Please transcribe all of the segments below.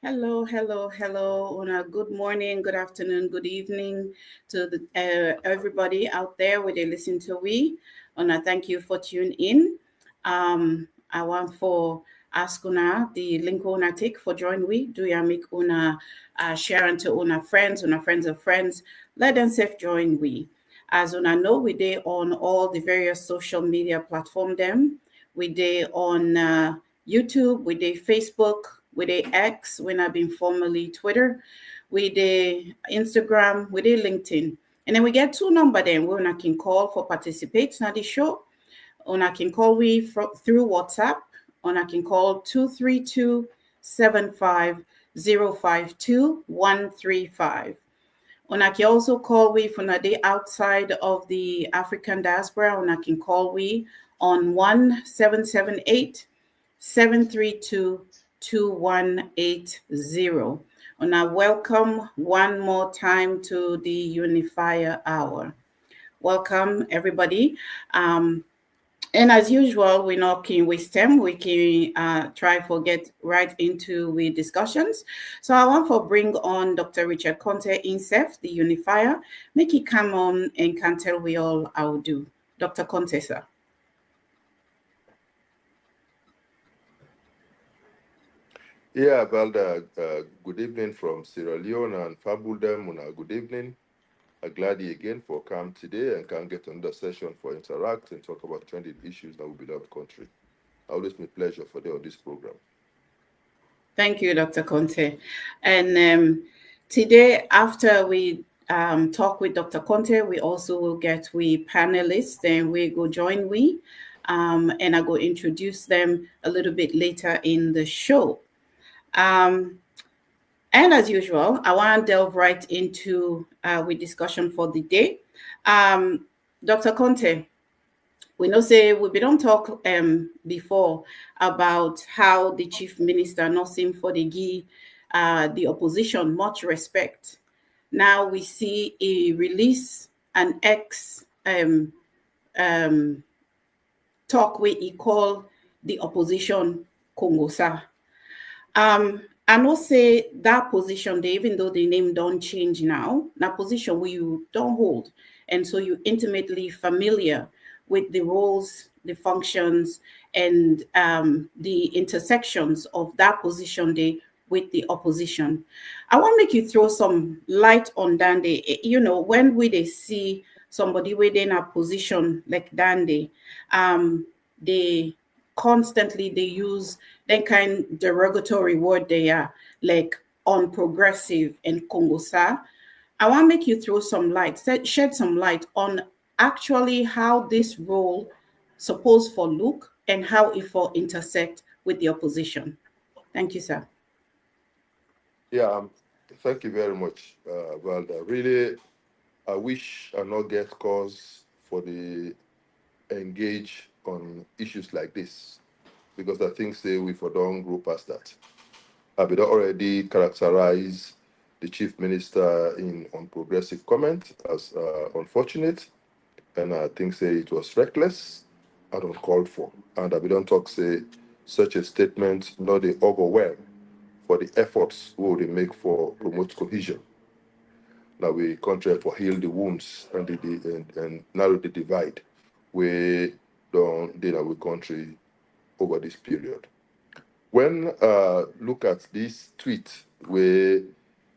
Hello, hello, hello. On a good morning, good afternoon, good evening to everybody out there where they listen to we. And I thank you for tuning in. I want for ask una the link una take for join we. Do ya make una share unto una friends of friends. Let them safe join we. As una know, we day on all the various social media platform them. We day on YouTube, we day Facebook, we day X, when I've been formerly Twitter, we day Instagram, we day LinkedIn. And then we get two number then where una can call for participate in the show. Una can call we through WhatsApp. Una can call 232-75052135. Una can also call we from a day outside of the African diaspora. Una can call we on 1778-732-2180. Una welcome one more time to the Unifier Hour. Welcome everybody. And as usual, we're not can waste time. We can try to get right into the discussions. So I want to bring on Dr. Richard Conte Insef, the Unifier. Make it come on and can tell we all how do. Dr. Conte, sir. Yeah, Valda, good evening from Sierra Leone and Fabuldem. Good evening. Glad you again for come today and can get another session for interact and talk about trending issues that will beloved country. Always my pleasure for on this program. Thank you, Dr. Conte. And today, after we talk with Dr. Conte, we also will get we panelists and we go join we. And I go introduce them a little bit later in the show. And as usual, I want to delve right into with discussion for the day. Dr. Conte, we know say we don't talk before about how the chief minister not seem for the give the opposition much respect. Now we see a release an ex talk where he call the opposition Kongosa. I know say that position, they, even though the name don't change now, that position where you don't hold. And so you intimately familiar with the roles, the functions, and the intersections of that position day with the opposition. I want to make you throw some light on Dande. You know, when we they see somebody within a position like Dande, they constantly they use that kind derogatory word they are like unprogressive and Kongosa. I want to make you throw some light, shed some light on actually how this role supposed for look and how it for intersect with the opposition. Thank you, sir. Yeah, thank you very much, Valda. Really, I wish I not get cause for the engage on issues like this because I think say we for don't grow past that. I've already characterized the chief minister in on progressive comment as unfortunate, and I think say it was reckless and uncalled for. And I don't talk say such a statement not the overwhelm for the efforts we will make for promote cohesion. Now we contrary for heal the wounds and narrow the divide we don't in our country over this period. When look at this tweet where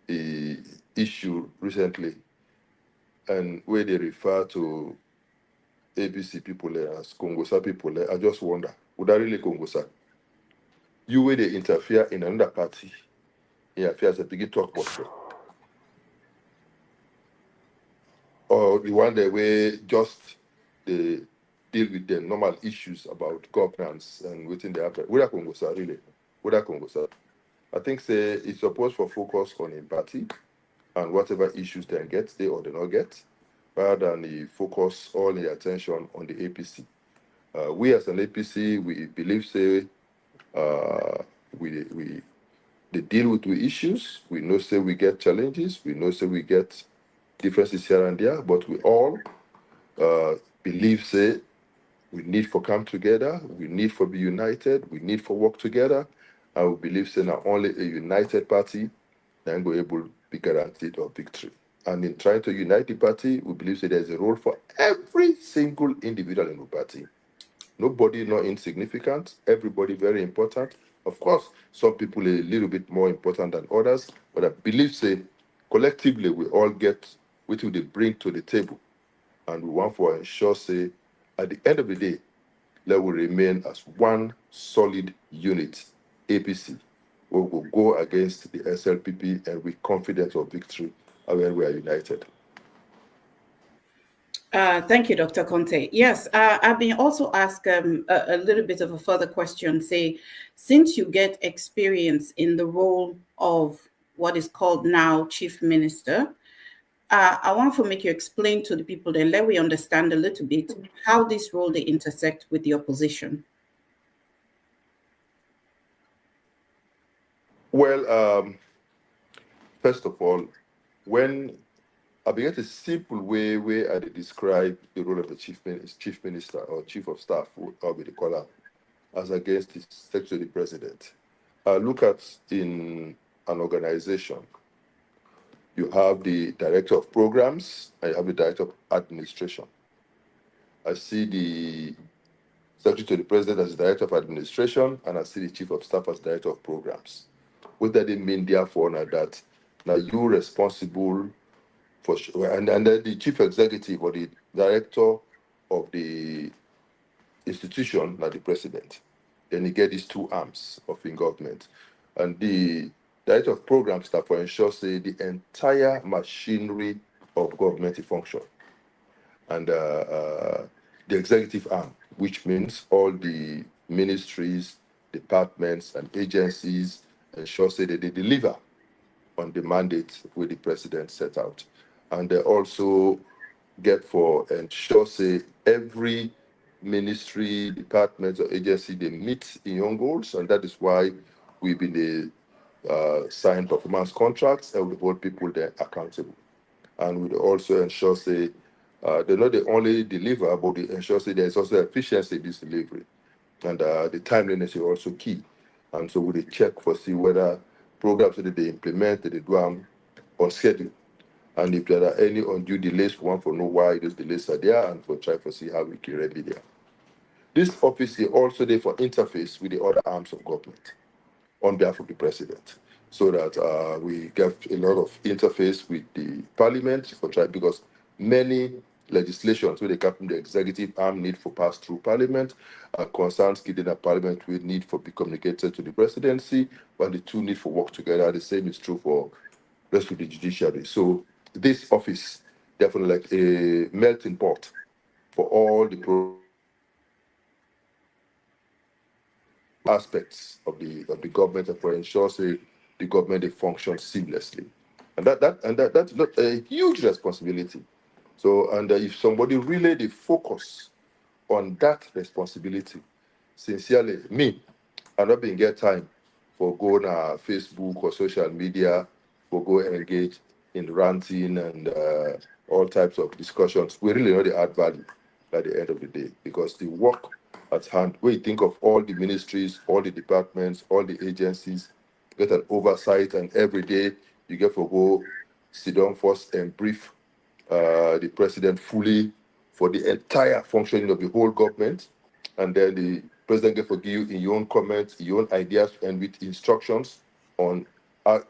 he issued recently and where they refer to ABC people as Congosa people, I just wonder, would that really Congosa? You where they interfere in another party, in affairs that begin talk about it. Or the one that way just they deal with the normal issues about governance and within the after. Would that Congosa really? Would that Congosa? I think say it's supposed for focus on empathy and whatever issues they get, they or they not get, rather than the focus all the attention on the APC. We as an APC, we believe say we they deal with the issues. We know say we get challenges. We know say we get differences here and there, but we all believe say we need for come together. We need for be united. We need for work together And we believe say now only a united party then go able to be guaranteed of victory. And in trying to unite the party, we believe that there's a role for every single individual in the party. Nobody not insignificant, everybody very important. Of course, some people a little bit more important than others, but I believe say collectively we all get what they bring to the table. And we want to ensure say at the end of the day, let we remain as one solid unit, APC. We will go against the SLPP and with confidence of victory when we are united. Thank you, Dr. Conte. Yes, I've been also asked a little bit of a further question. Say, since you get experience in the role of what is called now Chief Minister, I want to make you explain to the people that let we understand a little bit how this role they intersect with the opposition. Well, first of all, when I began a simple way where I describe the role of the chief minister or chief of staff, or we call her, as against the secretary president. Look at in an organization, you have the director of programs, and you have the director of administration. I see the secretary to the president as director of administration, and I see the chief of staff as director of programs. What does it mean, therefore, now that now you responsible for, and then the chief executive or the director of the institution, not the president. Then you get these two arms of in government. And the director of programs that for ensure say the entire machinery of government function. And the executive arm, which means all the ministries, departments, and agencies ensure say that they deliver on the mandate where the president set out. And they also get for ensure say every ministry, department, or agency they meet in your goals, and that is why we've been sign performance contracts and we hold people there accountable. And we also ensure say they not the only deliver, but they ensure say there's also efficiency in this delivery, and the timeliness is also key. And so we check for see whether programs that they implement that they do on schedule. And if there are any undue delays, we want to know why those delays are there and for try to see how we can remedy them. This office is also there for interface with the other arms of government on behalf of the president, so that we get a lot of interface with the parliament for try because many legislations where they come from the executive arm need for pass through parliament, concerns given that parliament will need for be communicated to the presidency, but the two need for work together. The same is true for rest of the judiciary. So this office definitely like a melting pot for all the aspects of the government and for ensure say the government they function seamlessly, and that's not a huge responsibility. So and if somebody really they focus on that responsibility, sincerely, me, I not been get time for go on Facebook or social media for go engage in ranting and all types of discussions. We really know they add value at the end of the day because the work at hand, when you think of all the ministries, all the departments, all the agencies, get an oversight, and every day you get to go sit down first and brief the president fully for the entire functioning of the whole government, and then the president get to give you in your own comments, your own ideas, and with instructions on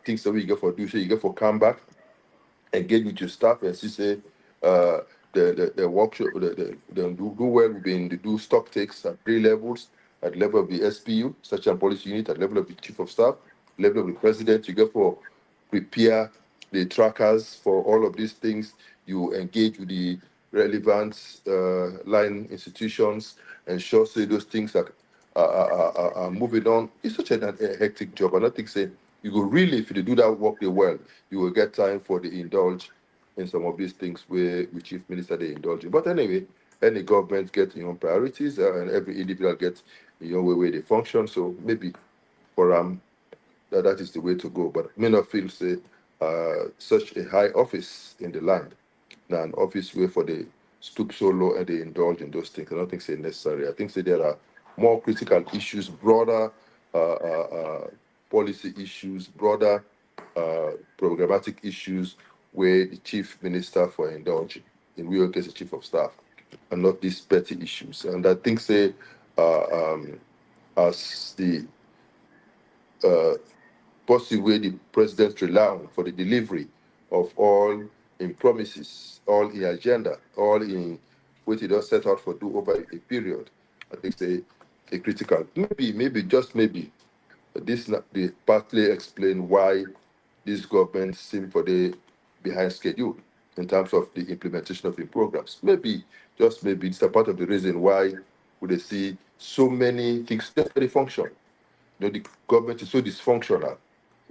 things that we get for do. So you get for come back, engage with your staff, and see say uh, the workshop, the do well will be in the do stock takes at three levels: at the level of the SPU, Search and Policy Unit, at the level of the Chief of Staff, level of the President. You get for prepare the trackers for all of these things. You engage with the relevant line institutions, ensure say those things are moving on. It's such a hectic job. And I think say you go really, if you do that work well, you will get time for the indulge in some of these things where the chief minister they indulge in. But anyway, any government get your own priorities, and every individual gets your own way they function. So maybe for that is the way to go. But may not feel say such a high office in the land, now an office where for the stoop so low and they indulge in those things. I don't think say necessary. I think say there are more critical issues, broader policy issues, broader programmatic issues where the chief minister for indulging, in real case the chief of staff, and not these petty issues. And I think say as the possible way the president rely on for the delivery of all in promises, all in agenda, all in what he does set out for do over a period. I think say a critical, maybe just maybe this they partly explain why this government seem for the behind schedule in terms of the implementation of the programs. Maybe, just maybe, it's a part of the reason why we see so many things just very function. The government is so dysfunctional,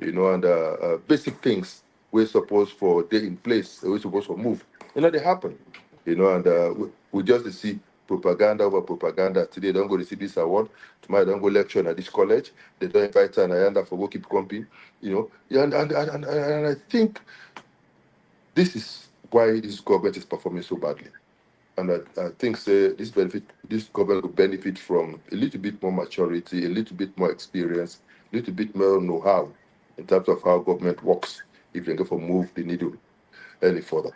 and basic things we're supposed for they in place, we're supposed to move. They happen, and we just see propaganda over propaganda. Today, don't go to see this award. Tomorrow, don't go lecture at this college. They don't invite her and I end up for go keep company, Yeah, and I think this is why this government is performing so badly. And I think say this government will benefit from a little bit more maturity, a little bit more experience, a little bit more know-how in terms of how government works if they go for move the needle any further.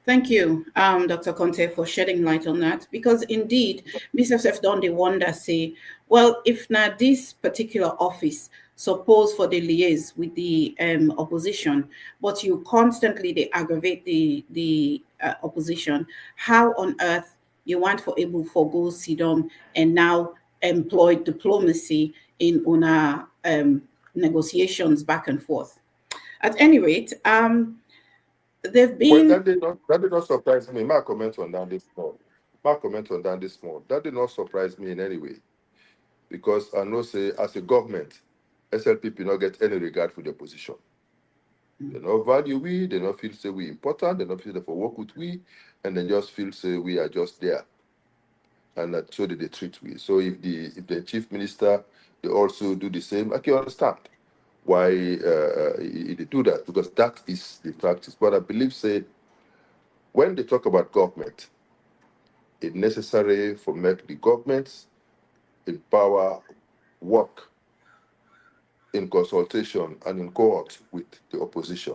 Thank you, Dr. Conte, for shedding light on that, because indeed, Mr. Sef don dey wonder say, well, if not this particular office suppose for the liaise with the opposition, but you constantly they aggravate the opposition, how on earth you want for able for go sidon and now employ diplomacy in una negotiations back and forth? At any rate, they've Well, been. that did not surprise me. My comment on that this small. My comment on that this small. That did not surprise me in any way. Because I know say as a government, SLPP not get any regard for the opposition. They not value we, they not feel say we important, they not feel they for work with we, and they just feel say we are just there. And that's so they treat we. So if the chief minister they also do the same, I can understand why they do that, because that is the practice. But I believe say when they talk about government, it's necessary for make the governments in power work in consultation and in cohort with the opposition,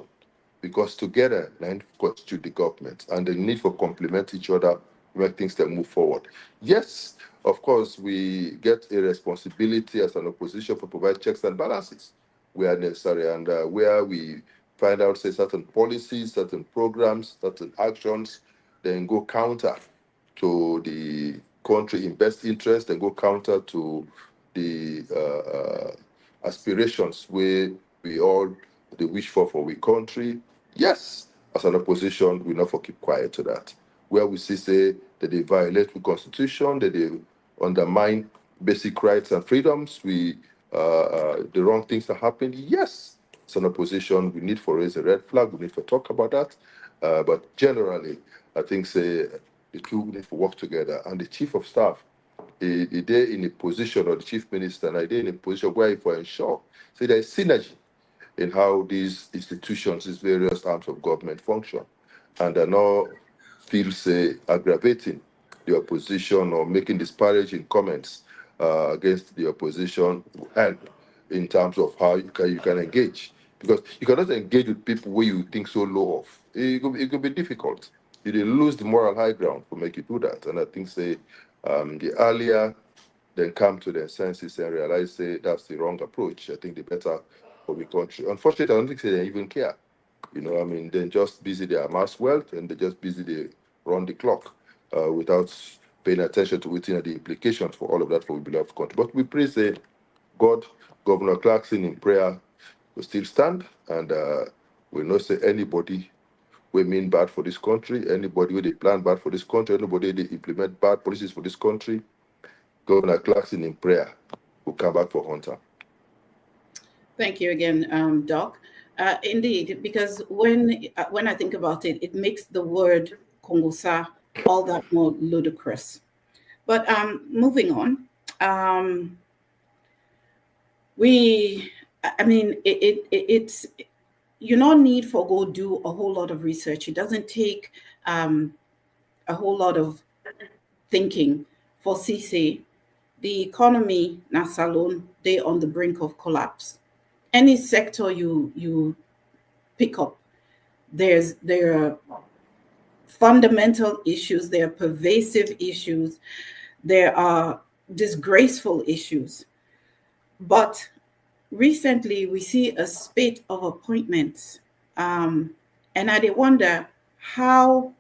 because together they constitute the government and they need for complement each other to make things that move forward. Yes, of course, we get a responsibility as an opposition for provide checks and balances where necessary, and where we find out say certain policies, certain programs, certain actions, then go counter to the country in best interest and go counter to the aspirations where we all they wish for we country. Yes, as an opposition, we not for keep quiet to that. Where we see say that they violate the constitution, that they undermine basic rights and freedoms, we the wrong things are happening. Yes, as an opposition, we need for raise a red flag. We need to talk about that. But generally, I think say the two need to work together. And the chief of staff, they in a position, or the chief minister, and they in a position where for ensure so there is synergy in how these institutions, these various arms of government function, and are not feel say aggravating the opposition or making disparaging comments against the opposition, and in terms of how you can engage, because you cannot engage with people where you think so low of. It could be difficult. You will lose the moral high ground to make you do that. And I think say the earlier they come to their senses and realize say that's the wrong approach, I think the better for the country. Unfortunately, I don't think they even care. They're just busy, they amass wealth, and they're just busy, they run the clock without paying attention to within the implications for all of that for we beloved country. But we pray, say, God, Governor Clarkson in prayer will still stand, and we not say anybody we mean bad for this country, anybody who they plan bad for this country, anybody they implement bad policies for this country, Governor Clarkson in prayer will come back for Hunter. Thank you again, Doc. Indeed, because when I think about it, it makes the word Kongosa all that more ludicrous. But moving on, it's you don't need for go do a whole lot of research. It doesn't take a whole lot of thinking for CC the economy na salon, they on the brink of collapse. Any sector you pick up, there are fundamental issues, there are pervasive issues, there are disgraceful issues. But recently we see a spate of appointments, um, and I did wonder how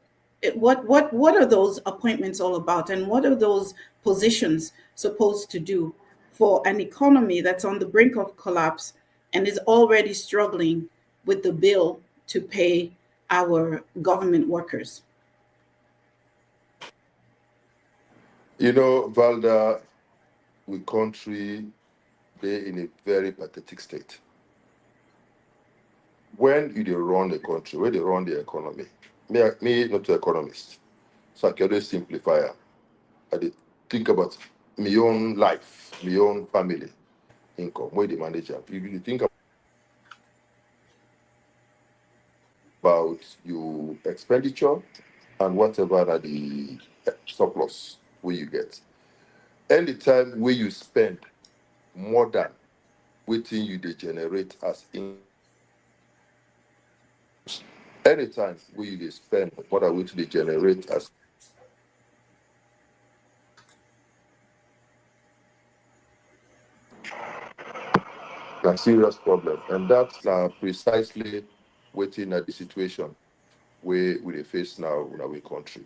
what are those appointments all about, and what are those positions supposed to do for an economy that's on the brink of collapse and is already struggling with the bill to pay our government workers. Valda, we country, they in a very pathetic state. When you dey run the country, when they run the economy, me not an economist, so I can always simplify am. I dey think about my own life, my own family income, where the manager. You think about your expenditure and whatever are the surplus where you get. Anytime where you spend more than waiting you they generate as in anytime where you dey spend more than waiting they generate as a serious problem. And that's precisely waiting at the situation where we dey face now in our country.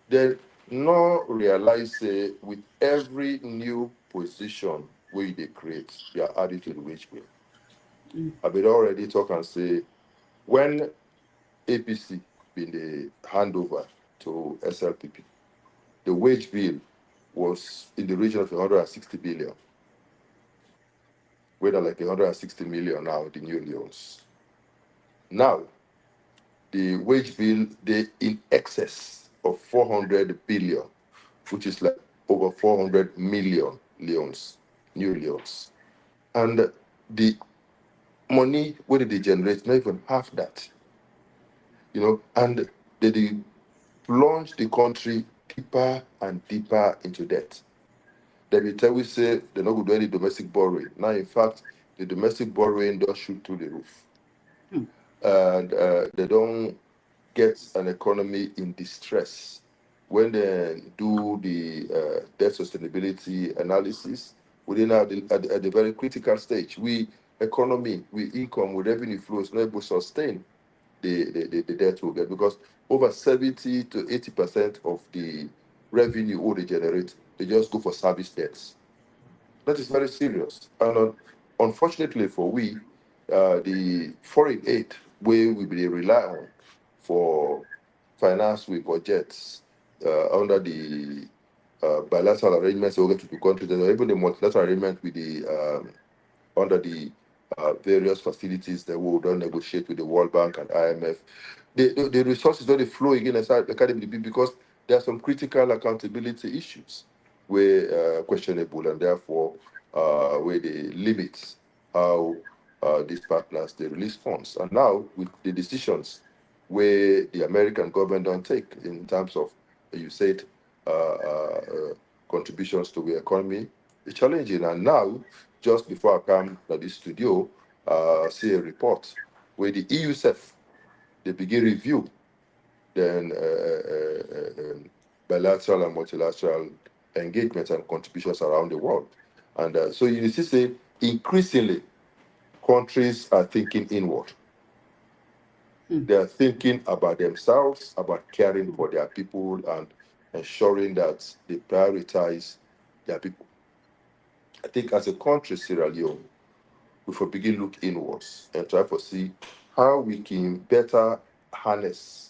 They no realize with every new position where they create, they are added to the wage bill. Mm. I been already talk and say when APC been the handover to SLPP, the wage bill was in the region of 160 billion, whether like 160 million now the new loans. Now the wage bill they in excess of 400 billion, which is like over 400 million loans, new loans. And the money where did they generate? Not even half that. And they plunge the country deeper and deeper into debt. They will tell we say they're not going to do any domestic borrowing. Now, in fact, the domestic borrowing does shoot through the roof. Hmm. And they don't get an economy in distress. When they do the debt sustainability analysis, we then at the very critical stage. We economy, we income, with revenue flows not able to sustain the debt will get because over 70 to 80% of the revenue all they generate, they just go for service debts. That is very serious. And unfortunately for we, the foreign aid where we rely on for finance with budgets under the bilateral arrangements we get to the countries, and even the multilateral arrangement with the under the various facilities that we don't negotiate with the World Bank and IMF. The resources don't flow again inside the academy because there are some critical accountability issues where questionable and therefore where they limit how these partners they release funds. And now with the decisions where the American government don't take in terms of you said contributions to the economy, it's challenging. And now just before I come to the studio, see a report where the EU self they begin review then bilateral and multilateral engagements and contributions around the world. And so you see, say increasingly countries are thinking inward. Hmm. They are thinking about themselves, about caring for their people, and ensuring that they prioritize their people. I think as a country, Sierra Leone, we for begin look inwards and try to see how we can better harness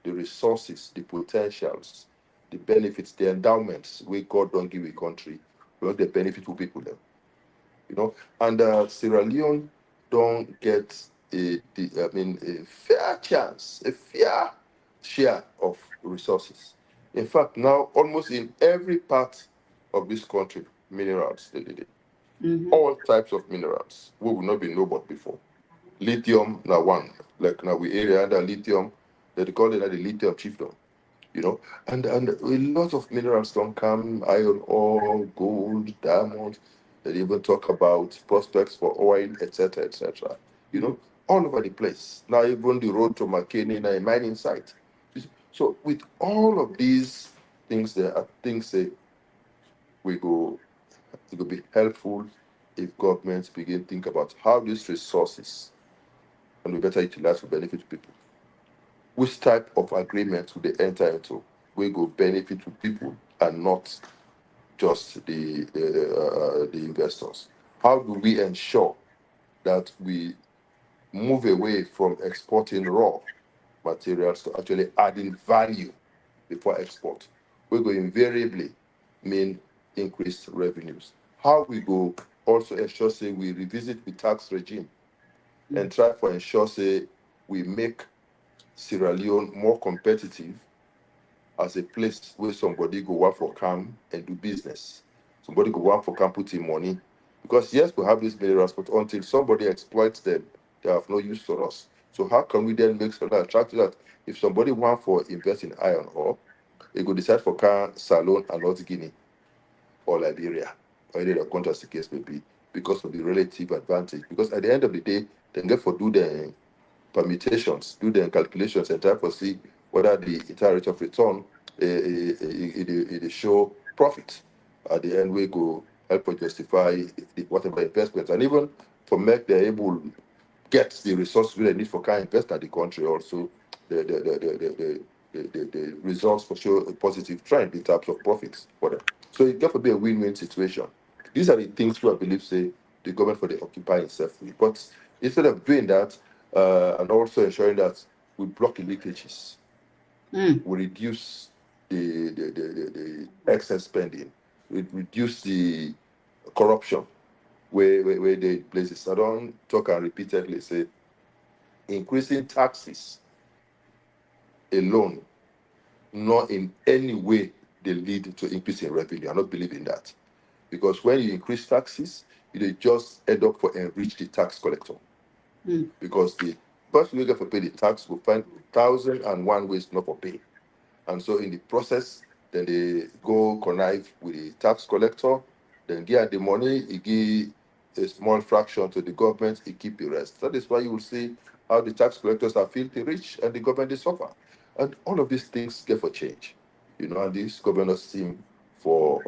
the resources, the potentials, the benefits, the endowments we God don't give a country, but the benefit to people them. And Sierra Leone don't get a fair chance, a fair share of resources. In fact, now almost in every part of this country, minerals, Mm-hmm. all types of minerals we will not be know about before. Lithium, now one, like now we area under lithium, they call it the lithium chiefdom. And a lot of minerals don't come, iron ore, gold, diamonds. They even talk about prospects for oil, etc., etc. All over the place. Now even the road to McKinney, now a mining site. So with all of these things, there are things that we go. It will be helpful if governments begin to think about how these resources can be better utilized to benefit people. Which type of agreement would they enter into? We go benefit to people and not just the investors. How do we ensure that we move away from exporting raw materials to actually adding value before export? We go invariably mean increased revenues. How we go also ensure say we revisit the tax regime and try for ensure say we make Sierra Leone more competitive as a place where somebody go work for come and do business. Somebody go work for come put in money. Because yes, we have these minerals, but until somebody exploits them, they have no use to us. So how can we then make something attractive that if somebody want for invest in iron ore, they go decide for car Salone and North Guinea or Liberia or any other country as the case may be, because of the relative advantage. Because at the end of the day, they get for do the permutations, do the calculations, and try to see whether the entire rate of return it show profit. At the end, we go help to justify whatever investments, and even for make they're able get the resources they need for kind invest at the country. Also, the results for show a positive trend in terms of profits for them. So it got to be a win-win situation. These are the things who I believe say the government for the occupy itself with. But instead of doing that, and also ensuring that we block the leakages, we reduce the excess spending, we reduce the corruption where the places. I don't talk and repeatedly say increasing taxes alone not in any way they lead to increase in revenue. I don't believe in that. Because when you increase taxes, they just end up for enrich the tax collector. Because the person who get for pay the tax will find 1,001 ways not for pay. And so in the process, then they go connive with the tax collector, then get the money, he give a small fraction to the government, he keep the rest. That is why you will see how the tax collectors are filthy rich and the government they suffer. And all of these things get for change. And these governors seem for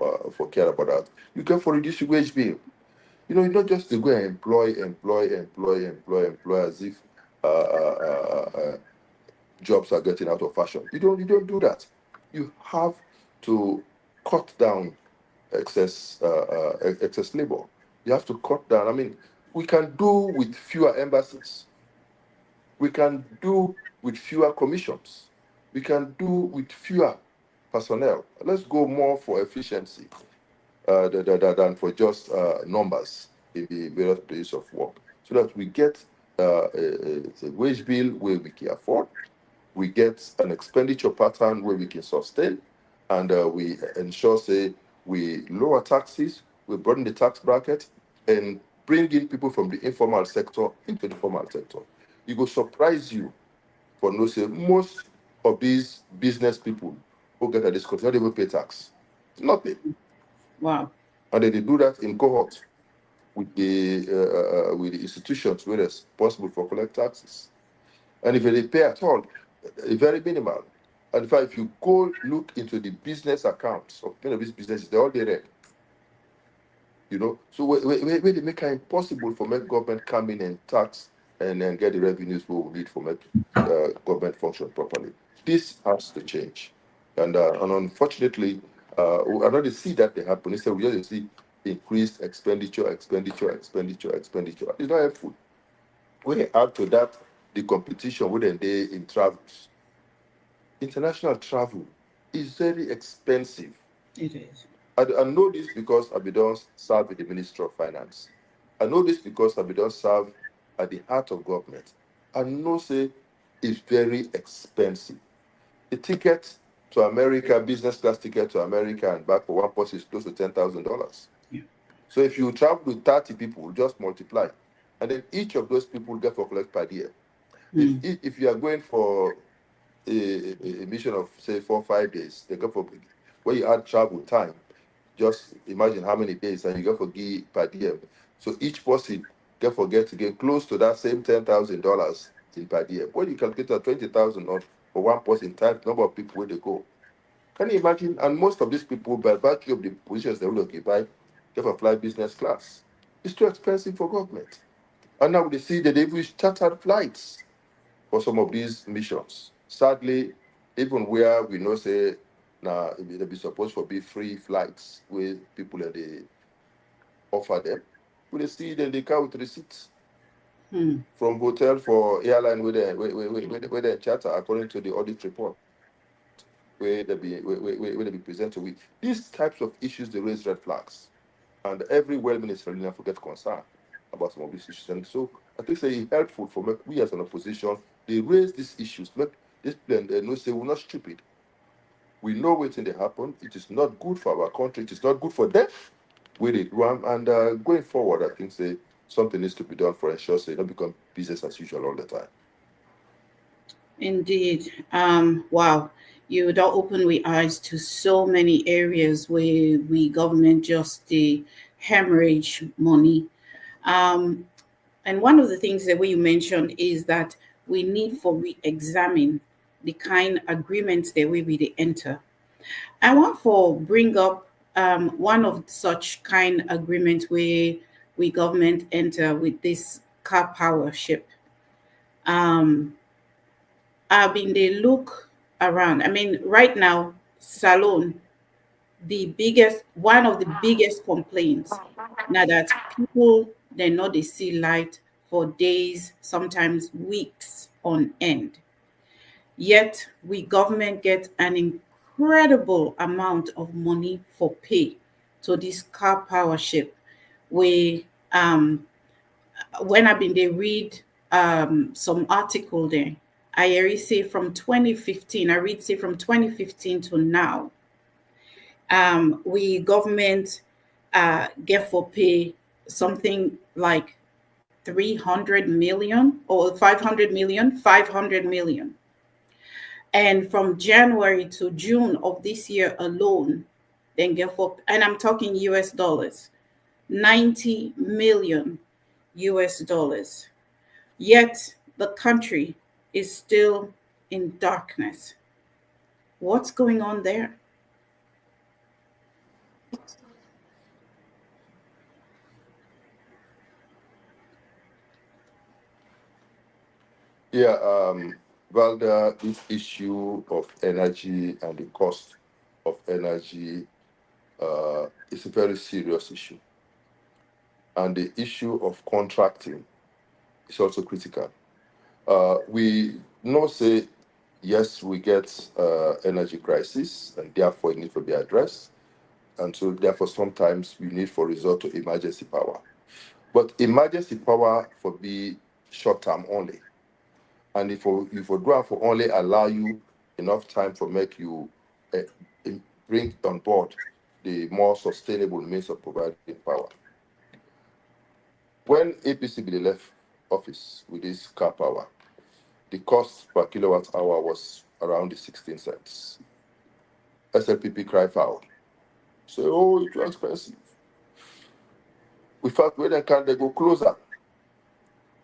care about that. You get for reduce your wage bill. It's not just to go and employ as if jobs are getting out of fashion. You don't do that. You have to cut down excess labor. You have to cut down. I mean, we can do with fewer embassies. We can do with fewer commissions. We can do with fewer personnel. Let's go more for efficiency than for just numbers in the various places of work, so that we get a wage bill where we can afford, we get an expenditure pattern where we can sustain, and we ensure, say, we lower taxes, we broaden the tax bracket, and bring in people from the informal sector into the formal sector. It will surprise you for no say most of these business people who get at this country not even pay tax. Nothing. Wow. And then they do that in cohort with the institutions where they're responsible for collect taxes. And if they pay at all, very minimal. And in fact, if you go look into the business accounts of many of these businesses, they're all there. So where they make it impossible for make government come in and tax and then get the revenues we will need for make government function properly. This has to change. And unfortunately, I don't see that they happen. Instead, we just see increased expenditure. It's not helpful. We add to that the competition within they in travels. International travel is very expensive. It is. I know this because I don't serve in the Ministry of Finance. I know this because I don't serve at the heart of government. I know say it's very expensive. A ticket to America, business class ticket to America and back for one person is close to $10,000. Yeah. So if you travel with 30 people, just multiply. And then each of those people get for collect per year. If you are going for a mission of say 4 or 5 days. They go for when you add travel time, just imagine how many days and you get for give per diem. So each person get forget to get close to that same $10,000 in per diem. When you calculate 20,000 on for one person times number of people where they go. Can you imagine? And most of these people, by virtue of the positions they will occupy, get for fly business class. It's too expensive for government. And now they see that they've chartered flights for some of these missions. Sadly, even where we know say now they be supposed to be free flights with people that they offer them, we see then they come with receipts Hmm. from hotel for airline where they charter according to the audit report where they be presented with. These types of issues they raise red flags. And every well minister really not forget concern about some of these issues. And so I think it's helpful for we as an opposition, they raise these issues, make this plan, they know say we're not stupid. We know what's in the happen. It is not good for our country. It is not good for them. We did one. And going forward, I think say something needs to be done for ensure so it don't become business as usual all the time. Indeed. Wow. You don't open we eyes to so many areas where we government just the hemorrhage money. Um, and one of the things that you mentioned is that we need for re-examine the kind agreements that we will enter. I want for bring up one of such kind agreement where we government enter with this car power ship. Um, I've been they look around. I mean, right now, Salon, the biggest one of the biggest complaints now that people they know they see light for days, sometimes weeks on end. Yet we government get an incredible amount of money for pay to this car power ship. We when I've been they read some article there, I already say from 2015, I read say from 2015 to now, we government get for pay something like 300 million or 500 million, 500 million. And from January to June of this year alone, then get for, and I'm talking US dollars, 90 million US dollars. Yet the country is still in darkness. What's going on there? Yeah, well, this issue of energy and the cost of energy is a very serious issue. And the issue of contracting is also critical. We know say, yes, we get energy crisis, and therefore it needs to be addressed. And so therefore sometimes we need for resort to emergency power. But emergency power for be short term only. And if we do it for only allow you enough time for make you uh, bring on board the more sustainable means of providing power. When APC be left office with this car power, the cost per kilowatt hour was around the 16 cents. SLPP cry foul. Say, oh, it's too expensive. We fact, when they go closer,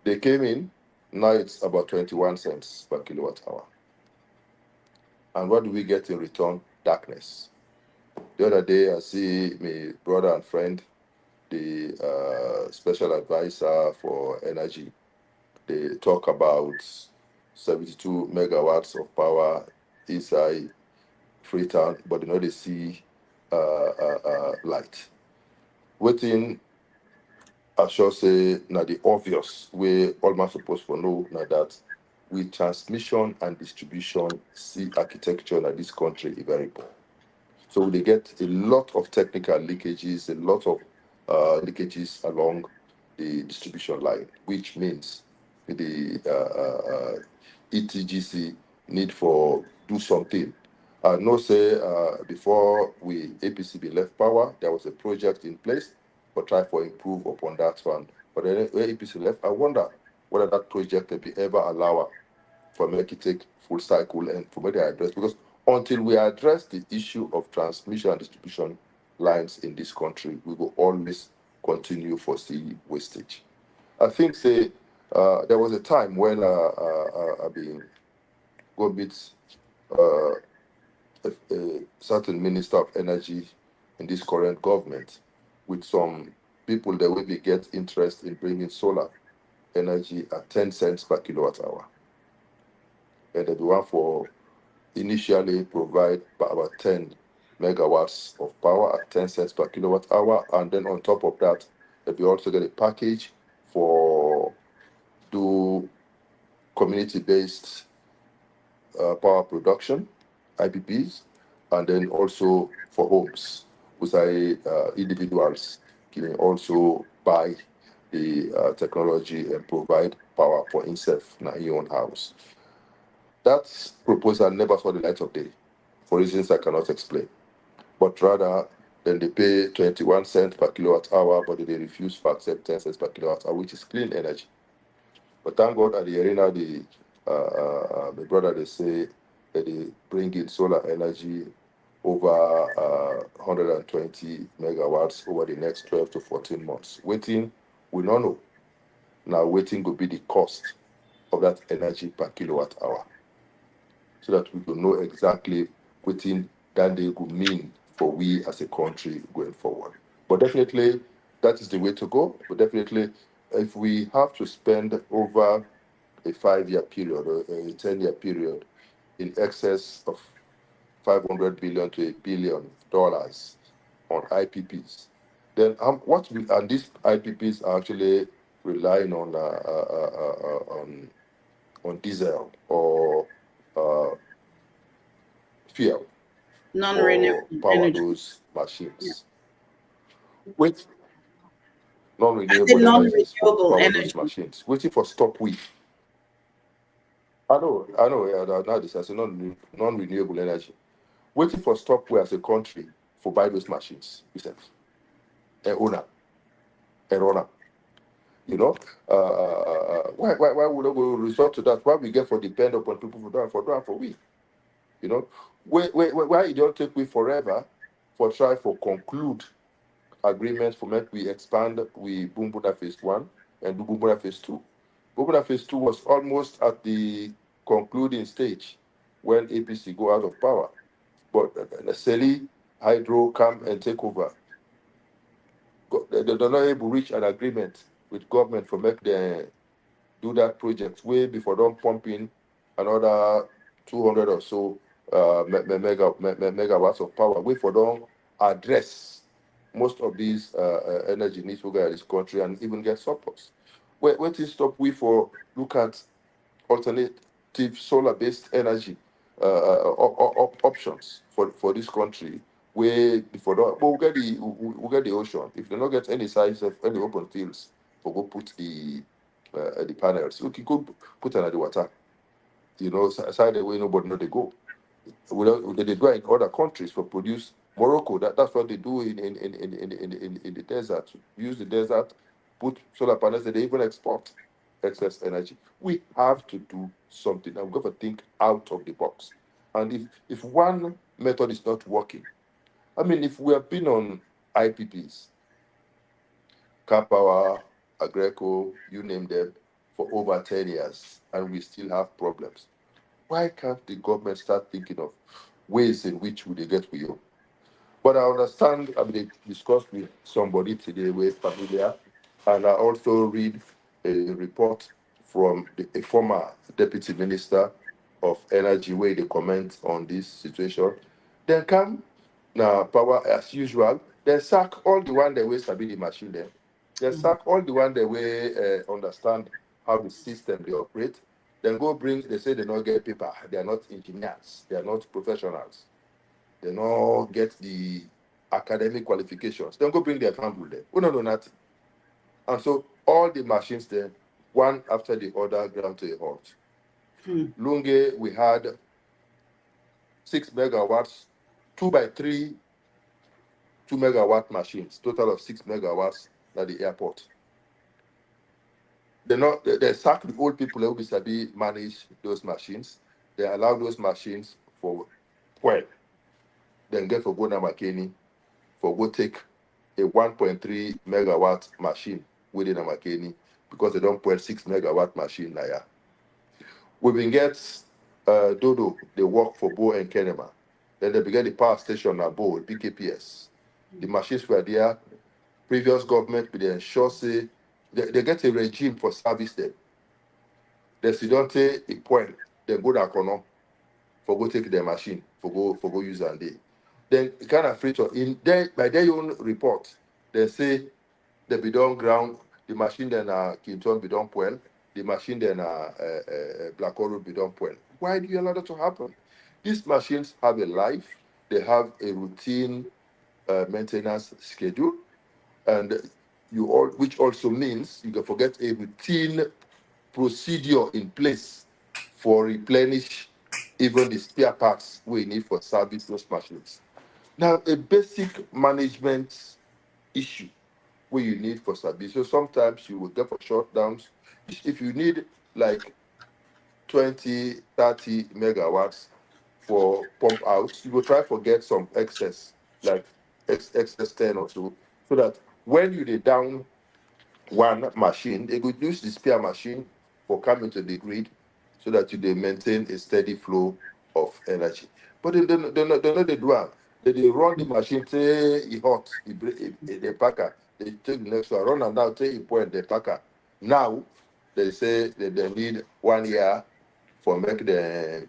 they came in, now it's about 21 cents per kilowatt hour. And what do we get in return? Darkness. The other day, I see my brother and friend, the special advisor for energy. They talk about 72 megawatts of power inside Freetown, but they see light. Waiting, I shall say, now the obvious way all man supposed to know now that with transmission and distribution, see architecture in this country is very poor. So they get a lot of technical leakages, a lot of leakages along the distribution line, which means the ETGC need for do something. I know say before we APCB left power, there was a project in place for try for improve upon that one. But then when APC left, I wonder whether that project will be ever allowed for make it take full cycle and for make it address, because until we address the issue of transmission and distribution lines in this country, we will always continue for see wastage. I think say there was a time when I been go meet uh, a certain minister of energy in this current government with some people that will be get interest in bringing solar energy at 10 cents per kilowatt hour. And they want for initially provide about 10 megawatts of power at 10 cents per kilowatt hour. And then on top of that, they also get a package for do community-based power production, IPPs, and then also for homes, which individuals can also buy the technology and provide power for himself in his own house. That proposal never saw the light of day, for reasons I cannot explain. But rather, then they pay 21 cents per kilowatt hour, but they refuse to accept 10 cents per kilowatt hour, which is clean energy. But thank God at the arena, the brother, they say that they bring in solar energy over 120 megawatts over the next 12 to 14 months. Waiting, we don't know. Now, waiting will be the cost of that energy per kilowatt hour, so that we will know exactly what that they could mean for we as a country going forward. But definitely, that is the way to go. But definitely, if we have to spend over a 5-year period or a 10-year period in excess of 500 billion to $1 billion on IPPs, then what we and these IPPs are actually relying on diesel or uh, fuel for Non-renewable power energy. those Yeah. machines. With I said non-renewable energies for non-renewable power those energy. machines. Waiting for stop with. I know, yeah, now this is non-renewable energy. Waiting for stop with as a country for buy those machines, yourself, a owner, a runner. You know, why would we resort to that? Why we get for depend upon people for we? You know, why it don't take we forever for try for conclude agreements for make we expand we Bumbuna phase one and do Bumbuna phase two. Bumbuna phase two was almost at the concluding stage when APC go out of power, but necessarily Hydro come and take over. They're not able to reach an agreement with government for make the do that project way before don't pump in another 200 or so megawatts of power. Wait for don't address most of these energy needs we got in this country and even get surplus. Wait till stop we for look at alternative solar-based energy options for this country. Way before that, but we get the ocean. If they don't get any size of any open fields, for go put the panels, we can go put another water. You know, side the way nobody know they go. They do it in other countries for produce. Morocco, that's what they do in the desert. Use the desert, put solar panels, and they even export excess energy. We have to do something, and we've got to think out of the box. And if one method is not working, I mean, if we have been on IPPs, Car Power, Agreco, you name them, for over 10 years, and we still have problems, why can't the government start thinking of ways in which we they get we own? But I understand, I mean, I discussed with somebody today who is familiar, and I also read a report from a former deputy minister of energy where they comment on this situation. Then come now power as usual. They sack all the one that way sabi the machine there. They sack all the one that way understand how the system they operate. Then go bring. They say they don't get paper. They are not engineers. They are not professionals. They don't get the academic qualifications. Then go bring their example there. We don't know nothing. And so all the machines there, one after the other, ground to a halt. Lunge, we had 6 megawatts, 2 by 3 2 megawatt machines, total of 6 megawatts at the airport. they sack the old people who be sabi manage those machines. They allow those machines for well, then get for go na Makeni for go take a 1.3 megawatt machine within a Makeni because they don't put 6 megawatt machine now. Yeah. We been get Dodo, they work for Bo and Kenema. Then they began the power station at Bo, BKPS. The machines were there. Previous government, but they ensure say they get a regime for service them. They still don't take a point, they go that corner for go take their machine, for go use and day. Then kind of free to in there by their own report, they say they be done ground, the machine then Kinton be done well, the machine then Black Oro be done well. Why do you allow that to happen? These machines have a life, they have a routine maintenance schedule, and you all which also means you can forget a routine procedure in place for replenish even the spare parts we need for service those machines. Now, a basic management issue where you need for service. So sometimes you will get for shutdowns. If you need like 20, 30 megawatts for pump out, you will try to get some excess, like excess 10 or so that when you dey down one machine, they could use the spare machine for coming to the grid so that you they maintain a steady flow of energy. But they do one. They run the machine till it hot, the packer. They take the next one, run and down till it point the packer. Now they say that they need 1 year for make the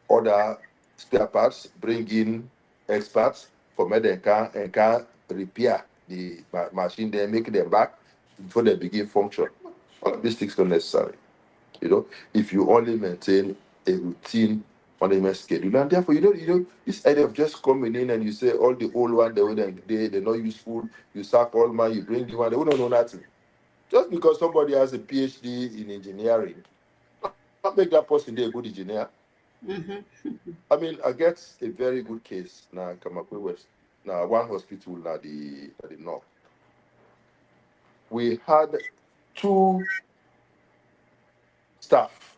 other spare parts, bring in experts for make them can repair the machine, they make them back before they begin function. All of these things not necessary. You know, if you only maintain a routine management schedule, and therefore this idea of just coming in and you say all the old one they're not useful, you sack all man, you bring the one, they wouldn't know nothing. Just because somebody has a PhD in engineering, not make that person be a good engineer. I mean, I get a very good case now Kamakwe West. Now one hospital now the north. We had two staff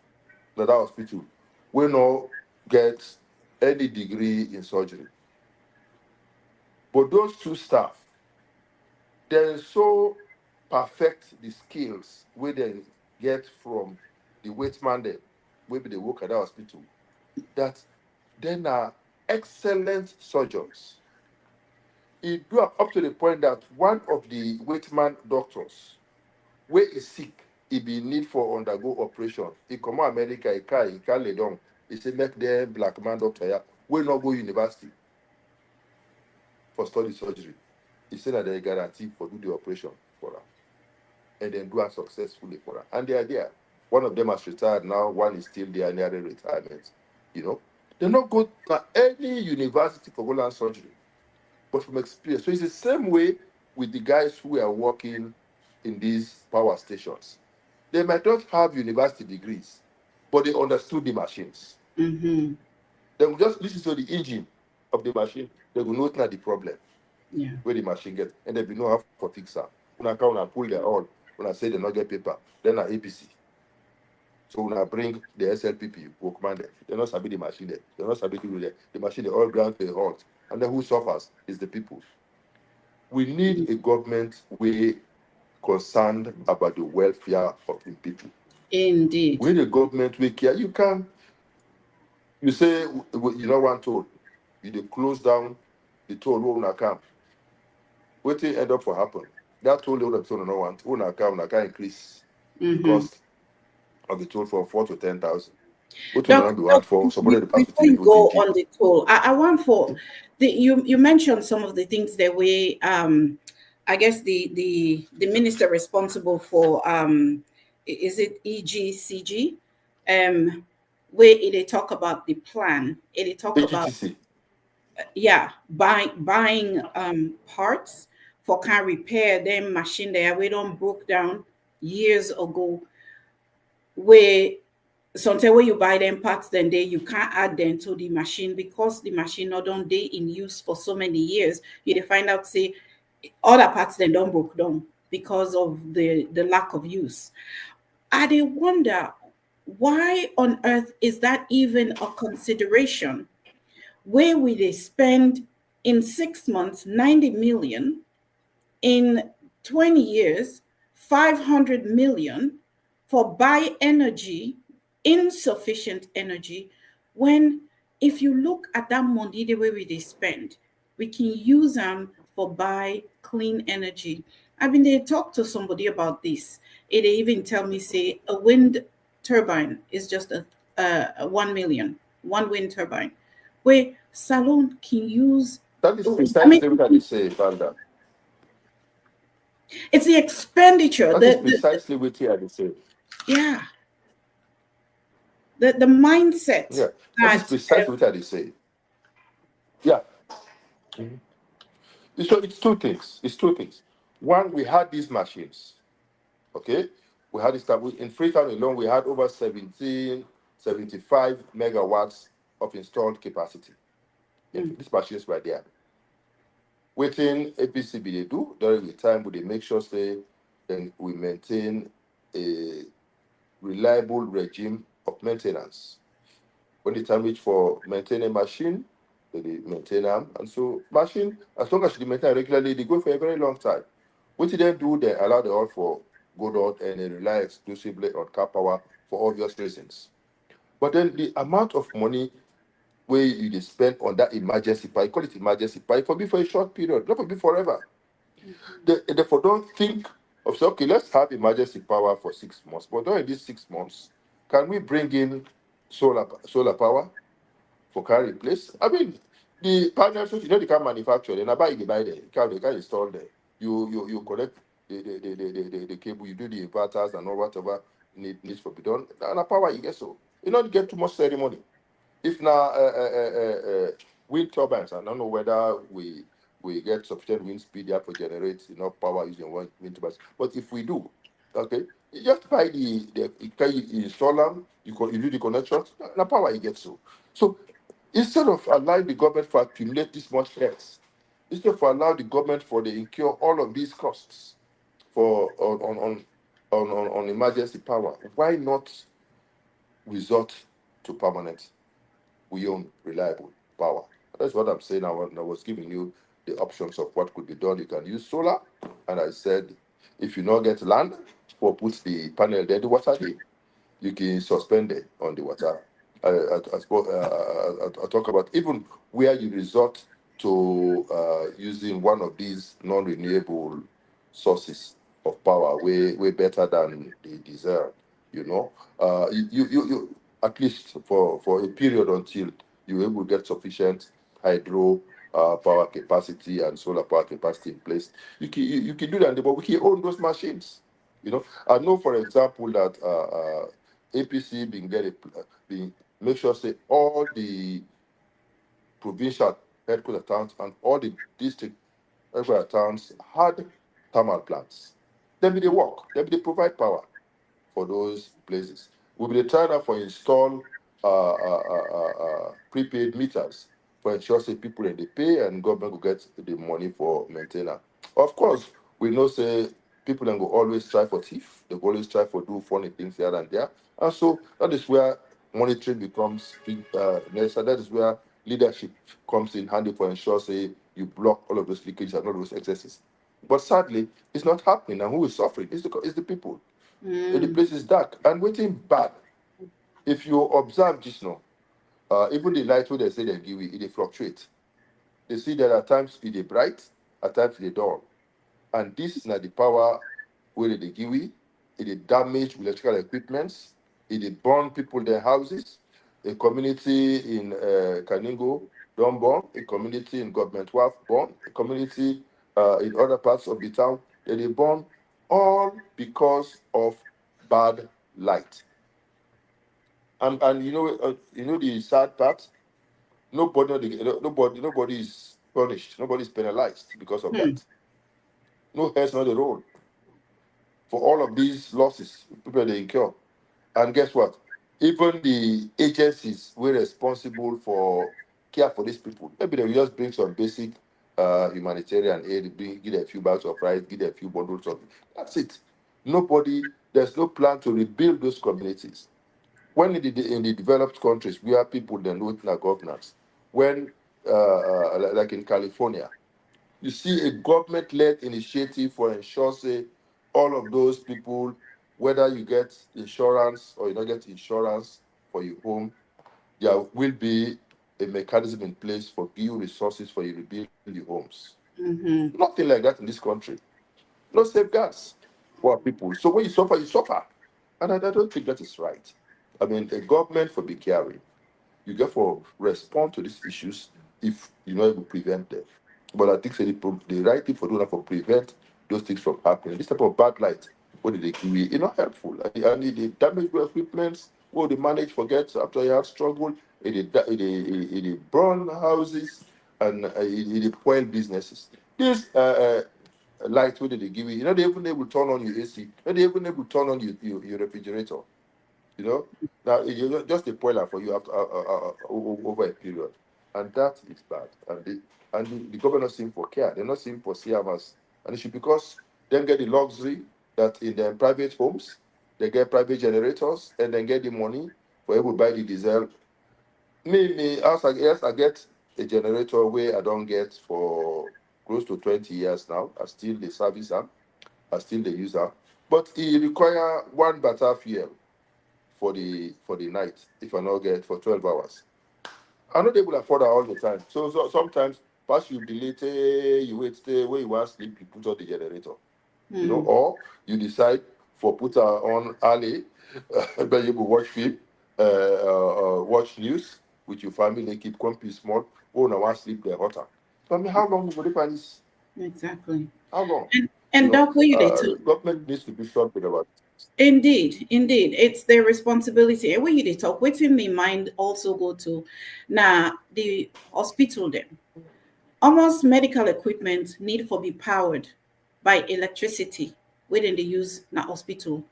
at that hospital we no get any degree in surgery. But those two staff, they so perfect the skills we they get from the weight man them, maybe they work at that hospital, that they are excellent surgeons. It grew up to the point that one of the weight man doctors, where is sick, he be need for undergo operation. He come out America, he can't lay down. He say make them black man doctor here. We not go university for study surgery. He said that they guarantee for do the operation for her. And then do it successfully for her. And they are there. One of them has retired now, one is still there nearing retirement. You know, they not go to any university for go learn surgery, but from experience. So it's the same way with the guys who are working in these power stations. They might not have university degrees, but they understood the machines. Mm-hmm. They will just listen to the engine of the machine. They will know not the problem Yeah. where the machine get, and they will know how for fix that. When I come and pull their own, when I say they not get paper, then I APC. So when I bring the SLPP, workman there, they not sabi the machine there. They not sabi do there. The machine they all ground to a halt, and then who suffers is the people. We need a government way concerned about the welfare of the people. Indeed. We need a government we care. You say you know one toll, you dey close down the toll wey una come. Wetin end up for happen? That toll wey una toll no want, una can increase the Mm-hmm. cost of the toll from 4 to 10,000. Wetin una be want Doc, for somebody to pass before within you the whole go GG. on the toll, I want for you mentioned some of the things that we I guess the minister responsible for is it EGCG where they talk about the plan, they talk about AGTC. yeah buying parts for can repair them machine there we don't broke down years ago where sometimes when you buy them parts then they you can't add them to the machine because the machine not on day in use for so many years you dey find out say other parts then don't broke down because of the lack of use. I wonder why on earth is that even a consideration? Where will they spend in 6 months 90 million, in 20 years 500 million for buy energy, insufficient energy, when if you look at that money the way we they spend, we can use them for buy clean energy. I mean, they talk to somebody about this. They even tell me, say, a wind turbine is just a 1 million, one wind turbine, where Salon can use. That is I mean, precisely what they say, Vanda. it's the expenditure, That is precisely what they say. yeah, the mindset Yeah, that is that precisely what they say. Yeah. So it's two things. It's two things. One, we had these machines. Okay, we had this type in Freetown alone. We had over 75 megawatts of installed capacity. mm, These machines were there. Within APCB they do during the time would they make sure say then we maintain a reliable regime of maintenance. When the time reach for maintaining machine, they maintain them. And so machine, as long as you maintain regularly, they go for a very long time. What they do, they allow the oil for good oil and they rely exclusively on car power for obvious reasons. But then the amount of money where you dey spend on that emergency power, you call it emergency power, for be for a short period, not for be forever. They therefore don't think of say, okay, let's have emergency power for 6 months. But during these 6 months, can we bring in solar power for carry place? I mean, the panels, you know, they can manufacture, then I buy they buy there, they can install there. You connect the cable, you do the inverters and all whatever needs to be done. And the power you get so. You don't get too much ceremony. If now wind turbines, I don't know whether we get sufficient wind speed there to generate enough power using one wind turbines. But if we do, okay, you just buy you can install them, you do the connections, the power you get so. So instead of allowing the government to accumulate this much debt, instead of allow the government for the incur all of these costs for on emergency power, why not resort to permanent we own reliable power? That's what I'm saying. I was giving you the options of what could be done. You can use solar, and I said, if you not get land, or put the panel there, the water there, you can suspend it on the water. I talk about even where you resort to using one of these non-renewable sources of power, way better than the diesel. You know, you at least for a period until you able to get sufficient hydro power capacity and solar power capacity in place. You can do that, but we can own those machines. You know, I know, for example, that APC been get a been make sure say all the provincial headquarter towns and all the district headquarter towns had thermal plants. Then be they work, then be they provide power for those places. We will try now for install prepaid meters for ensure say people in the pay and government will get the money for maintenance. Of course, we know say people then go always try for thief, they go always try for do funny things here and there. And so that is where monitoring becomes necessary. That is where leadership comes in handy for ensure say you block all of those leakages and all those excesses. But sadly, it's not happening. And who is suffering? It's the people. The mm, place is dark and waiting bad. If you observe just now, even the light where they say they give you, it fluctuate. They see that at times it is bright, at times it is dull. And this is not the power where they give you, it damage electrical equipments, it burn people their houses. A community in Kaningo don't burn, a community in Government Wharf burn, a community in other parts of the town, they burn all because of bad light. And you know the sad part. Nobody is punished. Nobody is penalized because of mm, that. No heads, not the road for all of these losses people they incur. And guess what? Even the agencies were responsible for care for these people. Maybe they will just bring some basic humanitarian aid, give them a few bags of rice, give them a few bundles of. That's it. There's no plan to rebuild those communities. When in the developed countries where people then know their governance, when like in California, you see a government-led initiative for ensure say all of those people, whether you get insurance or you don't get insurance for your home, there will be a mechanism in place for give you resources for you to build your homes. Mm-hmm. Nothing like that in this country. No safeguards for people. So when you suffer, you suffer. And I don't think that is right. I mean, the government for be caring. You get for respond to these issues if you know able to prevent them. But I think say the right thing for doing that for prevent those things from happening. This type of bad light, what did they give you? It's not helpful. And the damage to equipment, what they manage forget after you have struggle, it burn houses and it spoil businesses. This light what did they give you? You know they even able to turn on your AC, they even able to turn on your refrigerator. You know, now it's just a boiler for you after over a period, and that is bad. And the government not seem for care. They're not seem for CMS, and it should because them get the luxury that in their private homes they get private generators and then get the money for able to buy the diesel. As I get a generator where I don't get for close to 20 years now. I still the service am, I still the user, but it require one batter fuel for the night if I not get for 12 hours. I'm not able to afford that all the time. So sometimes past you delay, you wait, stay where you want to sleep, you put on the generator. Mm. Or you decide for put her on early, but you will watch film, watch news with your family, keep company small, go and want sleep there hotter. So I mean, how long will they find this? Exactly. How long? And Doc, what you they talk? Government needs to be something about it. Indeed, indeed, it's their responsibility. And when you they talk, waiting me mind also go to now the hospital then. Almost medical equipment need for be powered by electricity within the use na hospital.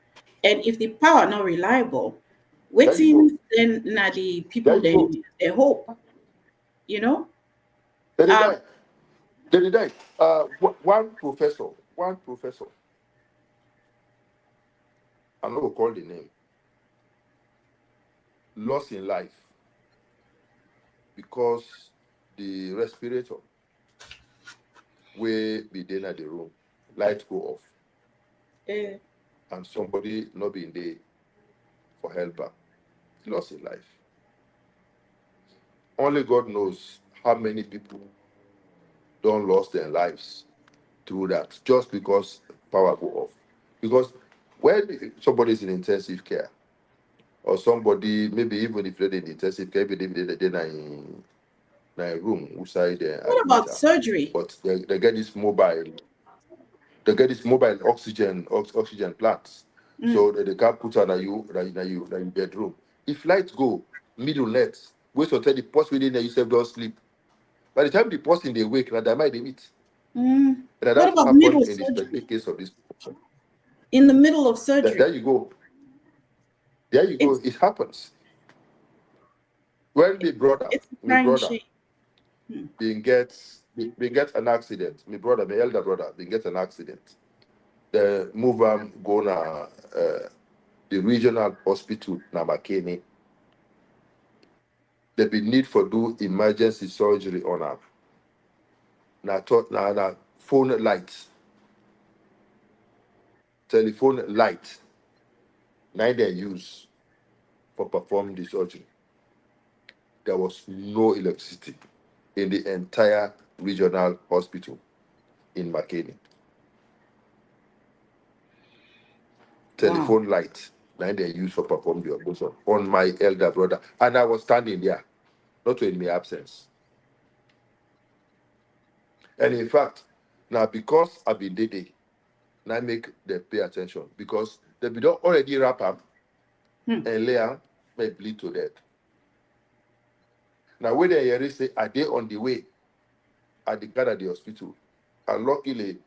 And if the power not reliable, There you go. waiting then na the There people you go. then they hope, you know. They did Um die. They did die. One professor, I'm not gonna call the name, lost in life because the respirator where be then at the room, light go off, eh, and somebody not being there for helper. He lost in life. Only God knows how many people don't lost their lives through that just because power go off. Because when somebody is in intensive care, or somebody maybe even if they're in intensive care, even if they're in a room outside they what admit about her, surgery? but they get this mobile oxygen plants, Mm, so that they can put her in your bedroom. If lights go middle night, wait until the post within there yourself don't sleep. By the time the person they wake, now they might they meet. mm. And What that about happened middle in the surgery? specific case of this person. In the middle of There surgery, you go. There you go. it's It happens. When it, it's a my crying brother shame. Hmm. being get an accident. My elder brother, being get an accident. They move him go na the regional hospital na Makeni. They be need for do emergency surgery on him. Na phone light, telephone light. Now they use for perform the surgery. There was no electricity in the entire regional hospital in Makeni. Wow. Telephone light. Now they use for perform the operation on my elder brother. And I was standing there, not in my absence. And in fact, now because I've been there, now make them pay attention because they be don't already wrap up Hmm. and later may bleed to death. Now when they hear say are they on the way at the guard at the hospital, and luckily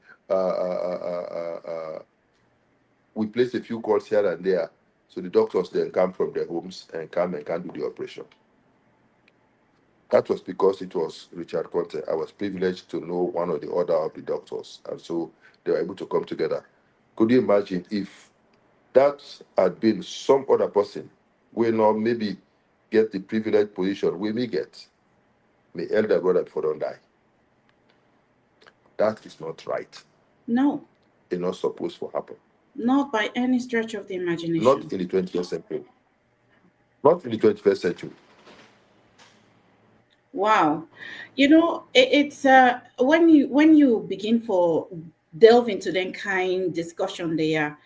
we placed a few calls here and there, so the doctors then come from their homes and come and can do the operation. That was because it was Richard Conte. I was privileged to know one or the other of the doctors, and so they were able to come together. Could you imagine if that had been some other person, we not maybe get the privileged position we may get, may elder brother before don't die? That is not right. No, It's not supposed to happen. not by any stretch of the Not imagination. in the 21st century. Not in the 21st century. Wow. It's when you begin for delve into that kind discussion there,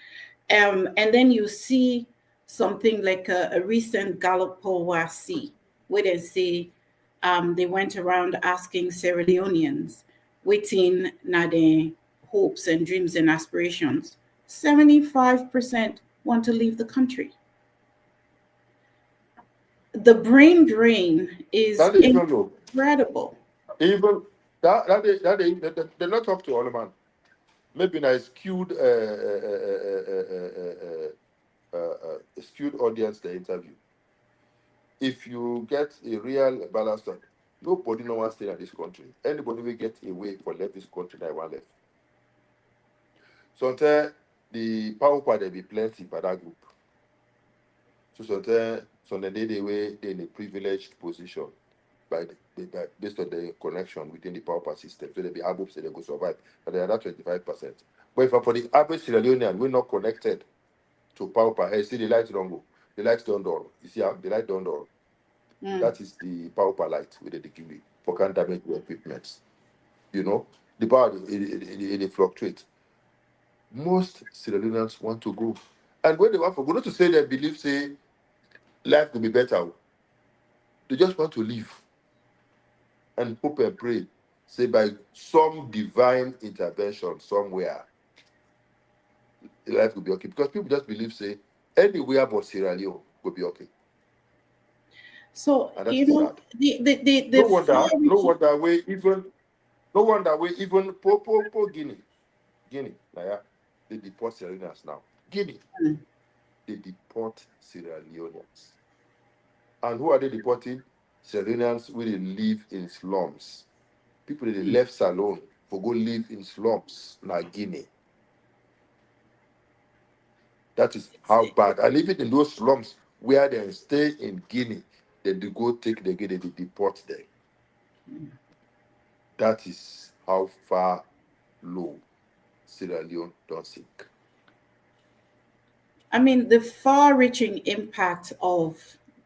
and then you see something like a recent Gallup poll where I see where they say they went around asking Sierra Leoneans waiting na their hopes and dreams and aspirations. 75% want to leave the country. The brain drain is That is even low. incredible. Even they not talk to all man. Maybe a skewed skewed audience the interview. If you get a real balanced one, nobody no one stay in this country. Anybody will get away for left this country that one left. So until the power part there be plenty by that group. So so the day they were in a privileged position based on the connection within the power part system. So they be able to say they go survive. But they are not 25%. But if for the average Sierra Leonean, we're not connected to power part. Hey, see the lights don't go. The lights don't door. You see how the light don't door. That is the power per light with the degree for can damage the equipment. You know, the power it fluctuates. Most Sierra Leoneans want to go, and when they want to go, not to say they believe say life will be better. They just want to live and hope and pray. Say by some divine intervention somewhere, the life will be okay. Because people just believe say anywhere but Sierra Leone will be okay, So, and that is sad. the No far wonder, no reaching, wonder we even no wonder we even po Guinea, like that, they deport Sierra Leoneans now. Guinea, they deport Sierra Leoneans. And who are they deporting? Sierra Leoneans where they live in slums. People that they left Salone for go live in slums, like Guinea. That is how bad. And even in those slums where they stay in Guinea, then they go take the Guinea, they deport them. That is how far low Sierra Leone don't sink. I mean, the far reaching impact of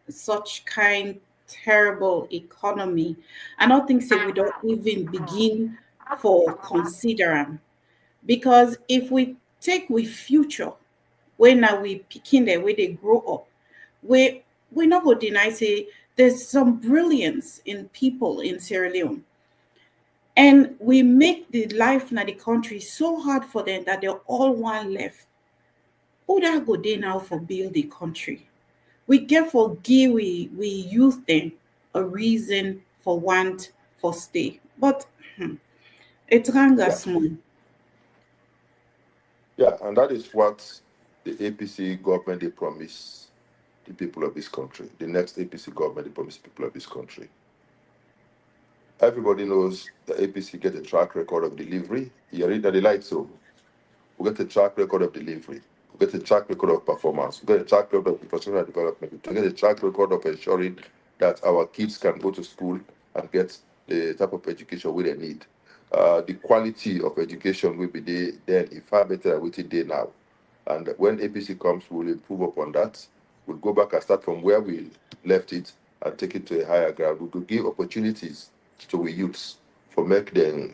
such kind terrible economy, I don't think say we don't even begin for considering. Because if we take with future, when now we picking there, where they grow up, we not go deny say there's some brilliance in people in Sierra Leone. And we make the life in the country so hard for them that they're all one left. Who that go there now for build the country? We get for give we youth them a reason for want for stay. But it's ranga Yeah. small. Yeah, and that is what the APC government they promise the people of this country. The next APC government they promise people of this country. Everybody knows the APC get a track record of delivery. You read that they like so. We get a track record of delivery. We get a track record of performance. We get a track record of infrastructural development. We get a track record of ensuring that our kids can go to school and get the type of education we they need. The quality of education will be there then far better than what it is now. And when APC comes, we'll improve upon that. We'll go back and start from where we left it and take it to a higher ground. We will give opportunities to the youths for make them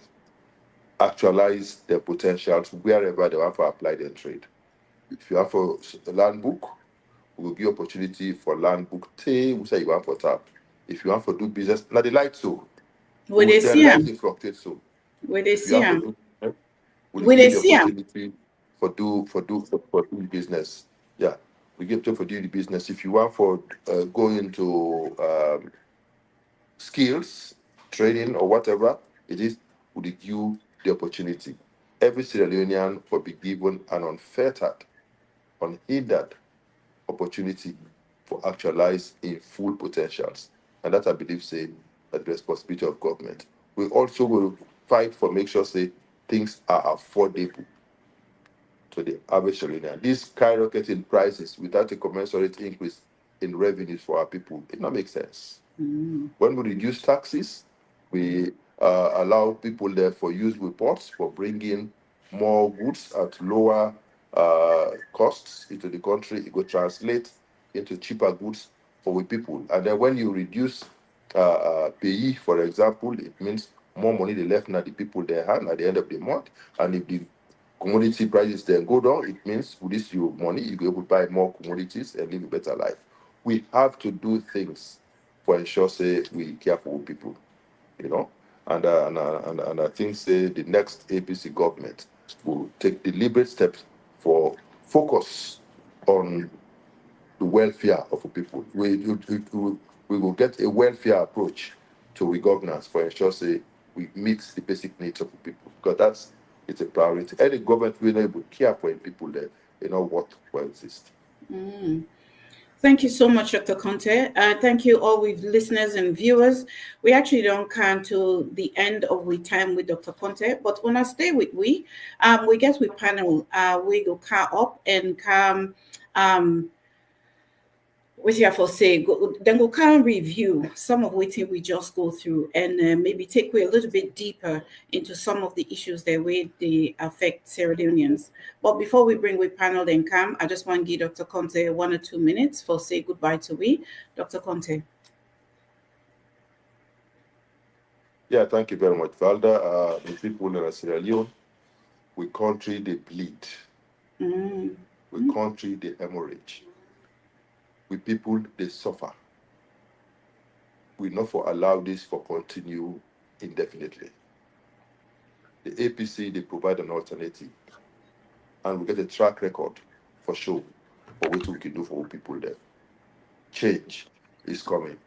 actualize their potentials wherever they want to apply their trade. If you have a land book, we will give opportunity for land book. We say you want for tap. If you want to do business, now the light so. Where they Then see life them, they fluctuate so. where they If you see have to them, do, we'll where they give the see them. opportunity for doing business. Yeah, we give to for doing the business. If you want for go into skills, training, or whatever it is, we give you the opportunity. Every Sierra Leonean will be given an unfettered, unhindered opportunity for actualize in full potentials. And that I believe say that the responsibility of government. We also will fight for make sure say things are affordable to the average Sierra. These skyrocketing prices without a commensurate increase in revenues for our people, it not make sense. When we reduce taxes, we allow people there for use reports for bringing more goods at lower costs into the country. It will translate into cheaper goods for we people. And then when you reduce payee, for example, it means more money they left at the people their hand at the end of the month. And if the commodity prices then go down, it means with this your money, you be able to buy more commodities and live a better life. We have to do things for ensure say we care for people, you know. And I think say the next APC government will take deliberate steps for focus on the welfare of the people. We will get a welfare approach to we governance for ensure say we meet the basic needs of the people, because that's it's a priority. Any government will able to care for the people there, you know what will exist. Thank you so much, Dr. Conte. Thank you, all with listeners and viewers. We actually don't come to the end of we time with Dr. Conte, but when I stay with we get with panel, we go car up and come what you have to say, then we can review some of what we just go through and maybe take away a little bit deeper into some of the issues that way they affect Sierra Leoneans. But before we bring we panel and come, I just want to give Dr. Conte 1 or 2 minutes for say goodbye to we. Dr. Conte. Yeah, thank you very much, Valda. The people in Sierra Leone, we country they bleed, we country they hemorrhage, we people they suffer. We not for allow this for continue indefinitely. The APC they provide an alternative, and we get a track record for sure for what we can do for people there. Change is coming.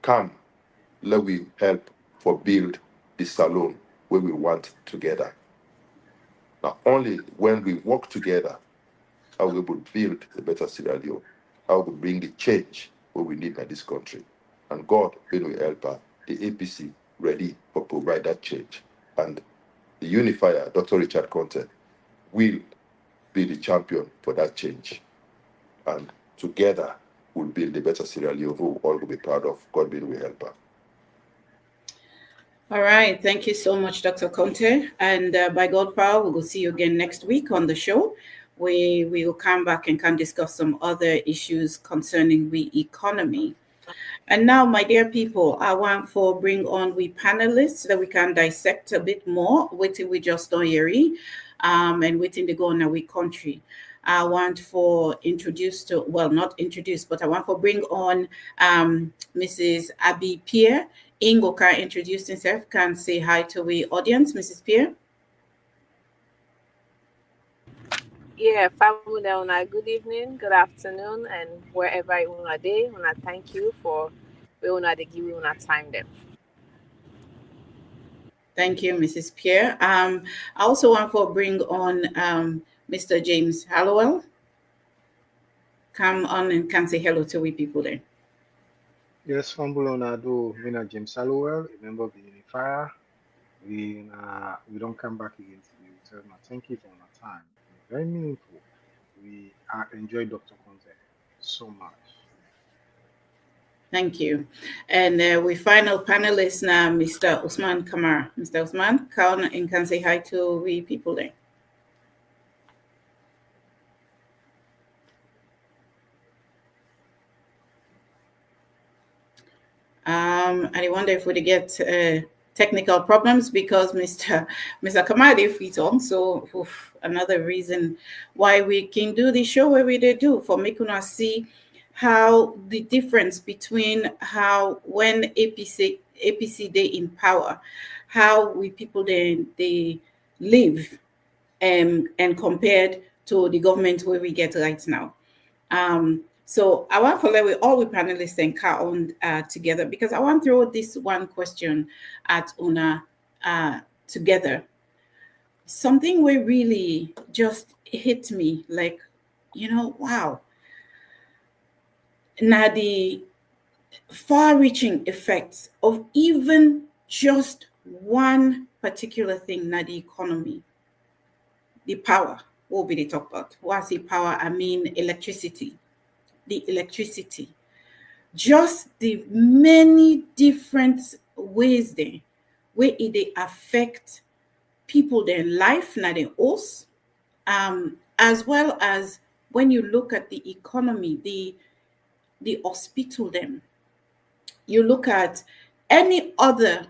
Come, let we help for build the salon where we want together. Now, only when we work together, how we will build a better Sierra Leone, how we bring the change what we need in this country. And God, when we help her, the APC ready for provide that change. And the Unifier, Dr. Richard Conte, will be the champion for that change. And together, we'll build a better Sierra Leone who all will be proud of. God will help her. All right. Thank you so much, Dr. Conte. And by God power, we will see you again next week on the show. We will come back and can discuss some other issues concerning the economy. And now, my dear people, I want for bring on we panelists so that we can dissect a bit more what we just done here, and waiting to go in our country. I want for introduce to well not introduce, but I want for bring on Mrs. Abby Pierre. Ingo can introduce himself, can say hi to the audience, Mrs. Pierre. Yeah, family, good evening, good afternoon, and wherever you wanna day, wanna thank you for we wanna give you wanna time them. Thank you, Mrs. Pierre. I also want to bring on Mr. James Hallowell. Come on and can say hello to we people there. Yes, Fambulonado, Mina James Hallowell, a member of the Unifier. We don't come back again today. We tell thank you for our time. Very meaningful. We enjoy Dr. Conte so much. Thank you. And we final panelist now, Mr. Usman Kamar. Mr. Usman, come and can say hi to we people there. I wonder if we get technical problems because Mr. Kamadi feet on. So another reason why we can do the show where we do for making us see how the difference between how when APC they in power, how we people they live and compared to the government where we get right now. So I want to let we all we panelists and car on together because I want to throw this one question at Una together. Something will really just hit me like, wow. Now the far-reaching effects of even just one particular thing, now the economy, the power, what will be they talk about? What I say power, I mean electricity. The electricity. Just the many different ways there where it they affect people their life, not their us, as well as when you look at the economy, the hospital them, you look at any other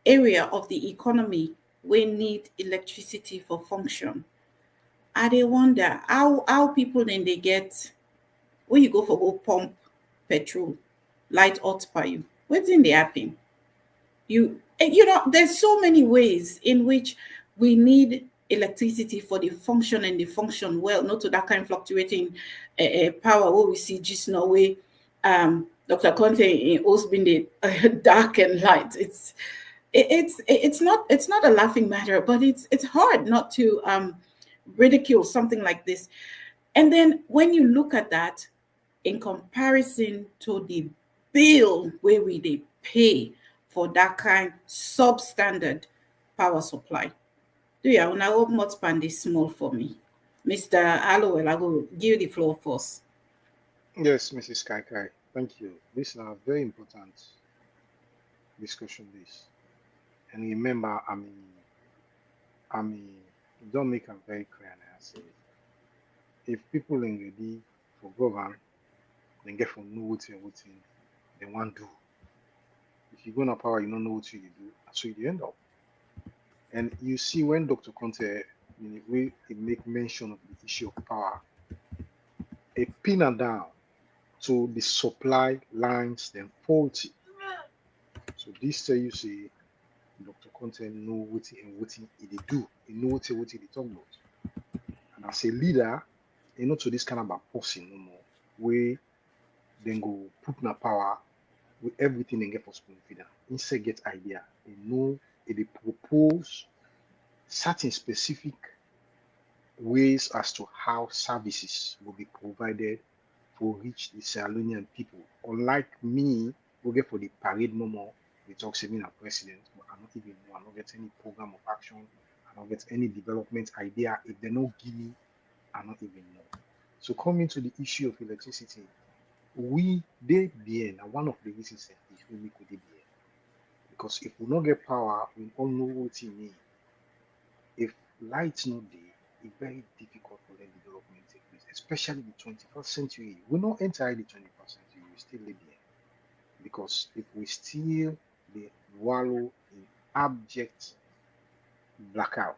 area of the economy we need electricity for function. I dey wonder how people then they get when you go for go pump petrol, light hot for you. What's in the happen? You know there's so many ways in which we need electricity for the function and the function well, not to that kind of fluctuating power what we see just now way. Dr. Conte in also been the dark and light. It's not a laughing matter, but it's hard not to ridicule something like this. And then when you look at that in comparison to the bill where we they pay for that kind substandard power supply. Do you want to open up span this small for me? Mr. Allowell, I will give you the floor first. Yes, Mrs. Kaikai, thank you. This is a very important discussion. This, and remember, don't make it very clear. And I say, if people in ready for govern, then get for know what they want to do. If you go to power, you don't know what you do, and so you end up. And you see when Dr. Conte, we make mention of the issue of power, a pin and down to the supply lines then faulty. So this tell you say Dr. Conte know what he do, he know what he talk about. And as a leader, you know to this kind of a person no more, where then go put na power with everything they get for spoon feeder. Instead get idea. They know they propose certain specific ways as to how services will be provided for reach the Sierra Leonean people. Unlike me, we get for the parade no more, we talk saving a president, but I don't even know, I don't get any program of action, I don't get any development idea. If they don't give me, I don't even know. So coming to the issue of electricity, we did the end, and one of the reasons that is we could be there. Because if we don't get power, we all know what it means. If lights not there, it's very difficult for the development to take place, especially the 21st century. We not enter the 21st century, we still live there. Because if we still the wallow in abject blackout,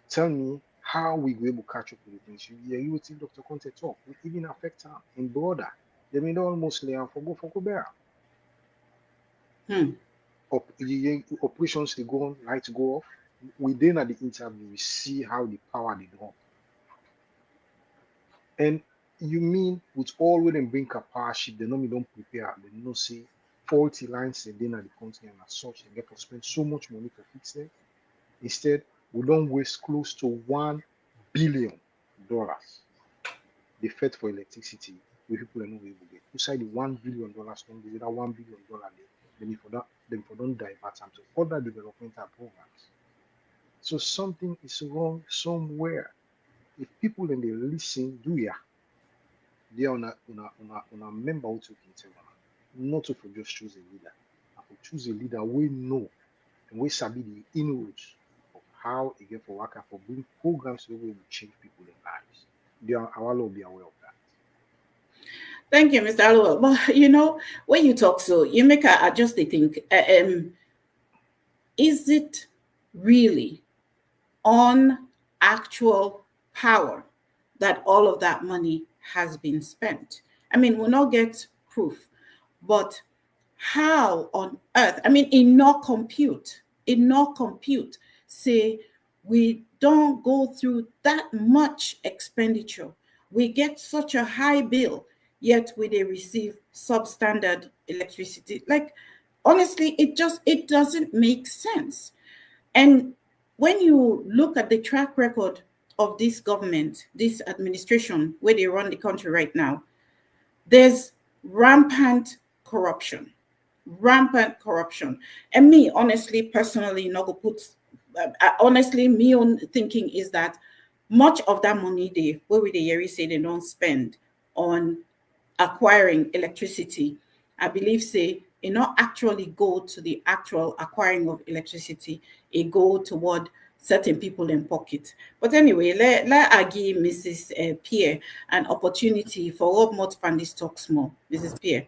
tell me how we go able to catch up with the things. You will see Dr. Conte talk, we even affect them in border. They mean almost lay for go bear. Operations they go on, lights go off. Within at the interview, we see how the power they drop. And you mean with all when they bring a power ship, they normally don't prepare, they don't say faulty lines they did at the country and as such they get to spend so much money to fix them. Instead, we don't waste close to $1 billion. They fed for electricity where people are not able to get. Beside the $1 billion, don't give that $1 billion then for don't divert them to other developmental programs. So something is wrong somewhere. If people and they listen, do ya? They are on a member who took it, not to for just choose a leader. I for choose a leader we know and we sabi the inroads of how it get for work for bring programs that will change people's lives. They are our will be aware of that. Thank you, Mr. Allowell. But you know, when you talk so, you make a just think. Is it really on actual power that all of that money has been spent? I mean, we'll not get proof, but how on earth? I mean, in no compute, say we don't go through that much expenditure. We get such a high bill, yet we they receive substandard electricity. Like honestly, it doesn't make sense. And when you look at the track record of this government, this administration, where they run the country right now, there's rampant corruption. Rampant corruption. And me, honestly, personally, not go put, honestly, me own thinking is that much of that money they where we the Yeri say they don't spend on acquiring electricity, I believe say it not actually go to the actual acquiring of electricity, it go toward certain people in pocket. But anyway, let I give Mrs. Pierre an opportunity for what more Pandis talks more. Mrs. Pierre.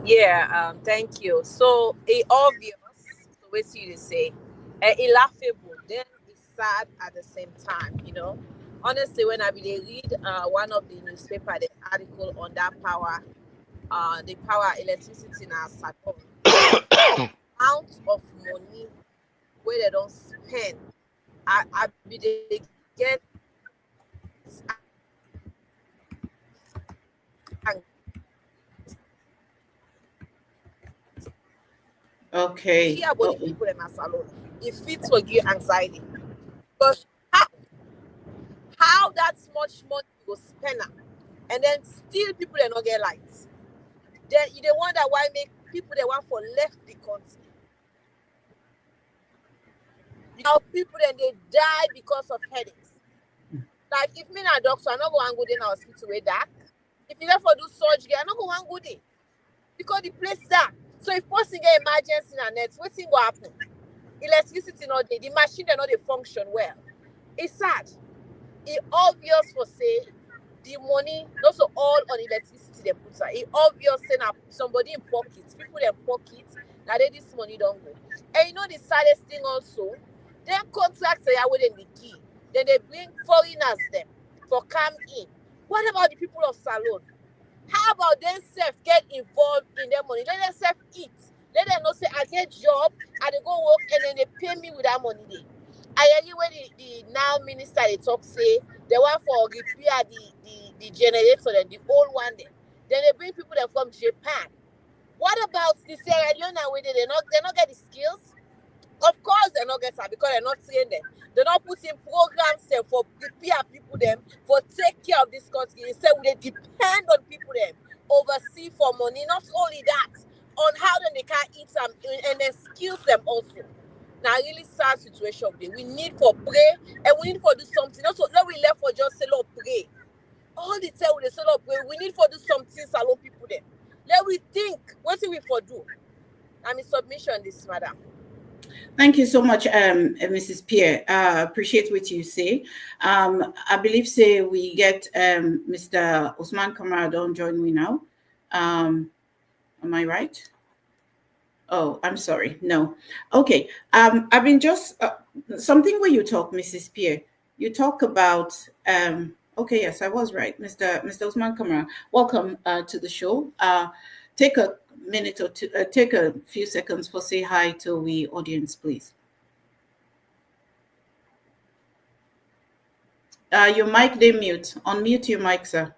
Yeah, thank you. So it obvious, so what you say, it laughable, then it's sad at the same time, you know. Honestly, when I really read one of the newspaper, the article on that power, the power electricity in our salon, amount of money where they don't spend, I be they get Okay. hear about the Uh-oh. people in our salon. It fits for you anxiety. Because how that much money you go spend am, and then still people they not get lights. Then you dey wonder why make people they want for left the country. Now people then they die because of headaches. Like if me na doctor, I not go and go there in hospital way dark. If you for do surgery, I not go and go there because the place dark. So if person get emergency na net, what thing go happen? Electricity not there, the machine they not they function well. It's sad. It obvious for say the money also all on electricity they put am. It obvious say na somebody in pockets, people in pockets, now they this money don't go. And you know the saddest thing also, them contracts they are within the key. Then they bring foreigners them for come in. What about the people of Salon? How about them self get involved in their money? Let them self eat. Let them not say I get job and they go work and then they pay me with that money there. I hear when the now minister they talk say they want for repair the generator and the old one there. Then they bring people there from Japan. What about the Sierra Leone where they not get the skills? Of course they not get that because they're not trained them. They're not putting programs them for prepare people them for take care of this country. Instead they depend on people them oversee for money. Not only that, on how then they can eat them and then skills them also. Now really sad situation. We need for pray and we need for do something. Also, not we left for just say Lord pray. All the time we say Lord pray. We need for do something salon people them. Let we think. What do we for do? I'm in submission this madam. Thank you so much, Mrs. Pierre. Appreciate what you say. I believe say we get Mr. Usman Kamara don't join me now. Am I right? Oh, I'm sorry. No. Okay. I've been just something where you talk, Mrs. Pierre. You talk about okay, yes, I was right. Mr. Usman Kamara. Welcome to the show. Take a minute or two, take a few seconds for say hi to the audience, please. Your mic they mute. Unmute your mic, sir.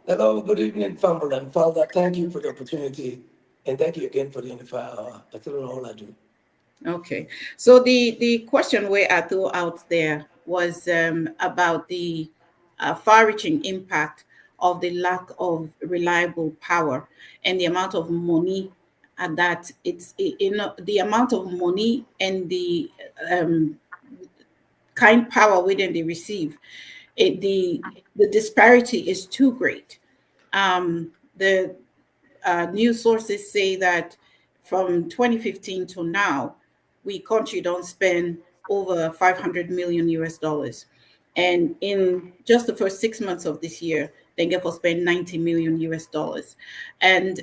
Hello, good evening, family and Father. Thank you for the opportunity, and thank you again for the Unifier. That's all I do. Okay. So the question where I threw out there was about the far-reaching impact of the lack of reliable power and the amount of money that the amount of money and the um, kind power within they receive. The disparity is too great. The news sources say that from 2015 to now, we country don't spend over 500 million US dollars. And in just the first 6 months of this year, they get for spend 90 million US dollars. And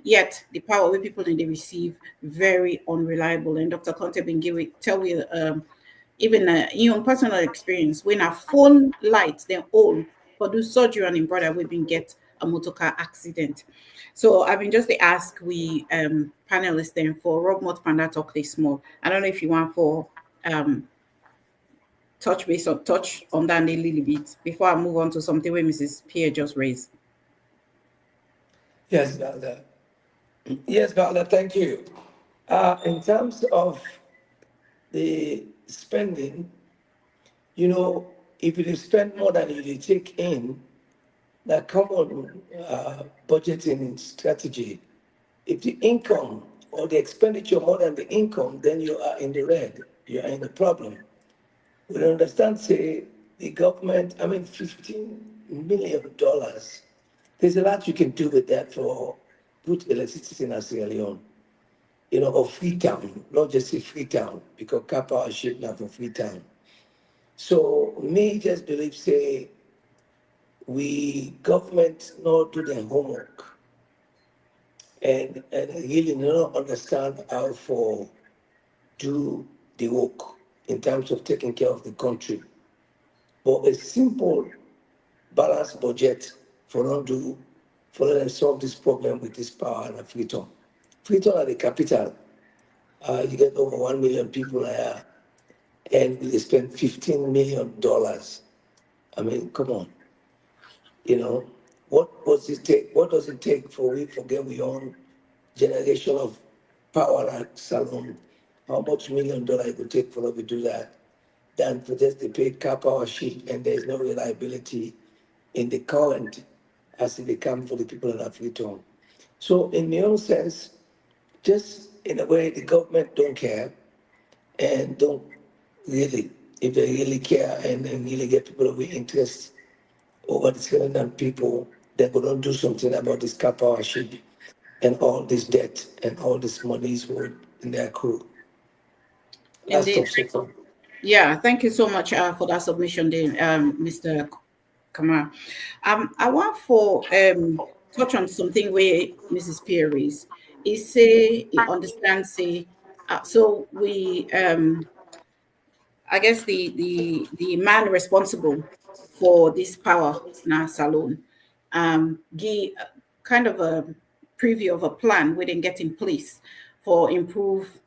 yet the power we people in they receive very unreliable. And Dr. Conte been tell you even in personal experience, when our phone lights they're all for do surgery on him brother we've been get a motor car accident. So I've been just to ask we panelists then for Rob Mott Panda talk this small. I don't know if you want for touch on that a little bit before I move on to something where Mrs. Pierre just raised. Yes, Valda. Yes, Valda, thank you. In terms of the spending, if you spend more than you take in, the common budgeting strategy, if the income or the expenditure more than the income, then you are in the red, you are in the problem. We understand, say, the government, I mean, $15 million. There's a lot you can do with that for put electricity in Sierra Leone, or Freetown, not just say Freetown, because Kappa is shaped now for Freetown. So me just believe, say, we government not do their homework and really not understand how for do the work in terms of taking care of the country. But a simple balanced budget for them solve this problem with this power and Freetown. Freetown are the capital. You get over 1 million people here, and they spend $15 million. I mean, come on. What does it take for we forget we own generation of power at Salon? How much $1 million it would take for us to do that? Than for just to pay car power sheet and there's no reliability in the current as it become for the people in Africa. So in my own sense, just in a way the government don't care and don't really, if they really care and really get people with interest over the skeleton people, they don't do something about this car power sheet and all this debt and all this money is owed in their crew. Last Indeed. of so far. Yeah, thank you so much for that submission, then, Mr. Kamar. I want for touch on something where Mrs. Pierre raised. He say he understands. Say, so we I guess the man responsible for this power now salon give kind of a preview of a plan we didn't get in place for improve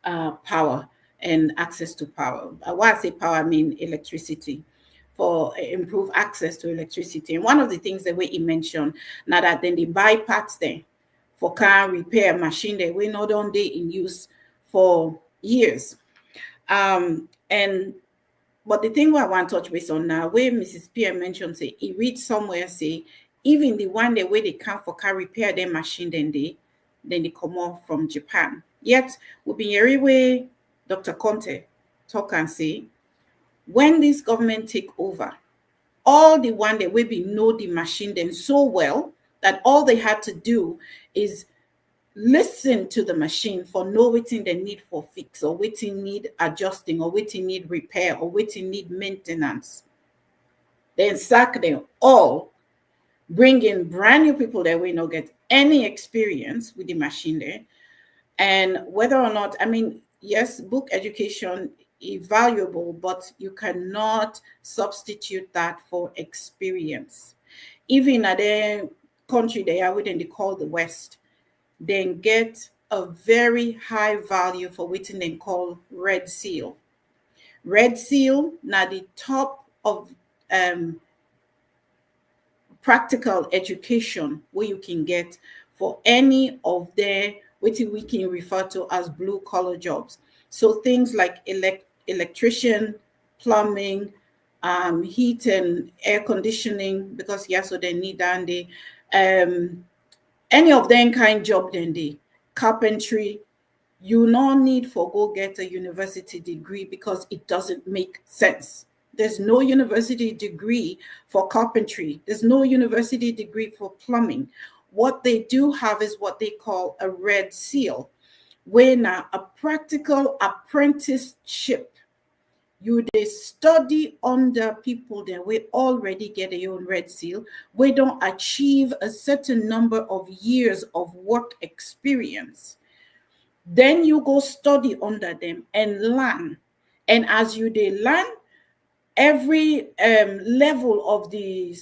power and access to power. Why I say power, I mean electricity, for improve access to electricity. And one of the things that we mentioned now that then they buy parts there for car repair machine that we not on day in use for years. And but the thing I want to touch base on now, where Mrs. Pierre mentioned, say, he read somewhere, say, even the one way they come for car repair their machine, then they come off from Japan. Yet, we've been hearing where Dr. Conte talk and say, when this government take over, all the one that we be know the machine then so well that all they had to do is listen to the machine for know wetin they need for fix or wetin need adjusting or wetin need repair or wetin need maintenance. Then sack them all, bring in brand new people that we not get any experience with the machine there. And whether or not, I mean, yes, book education is valuable, but you cannot substitute that for experience. Even at the country they are within, they call the West, then get a very high value for what they call red seal. Red seal, now the top of practical education where you can get for any of their what we can refer to as blue collar jobs. So things like electrician, plumbing, heat and air conditioning, because yeah, so they need that and they any of them kind job then they carpentry, you no need for go get a university degree because it doesn't make sense. There's no university degree for carpentry. There's no university degree for plumbing. What they do have is what they call a red seal, where now a practical apprenticeship. You they study under people that we already get a own red seal. We don't achieve a certain number of years of work experience. Then you go study under them and learn. And as you they learn, every level of the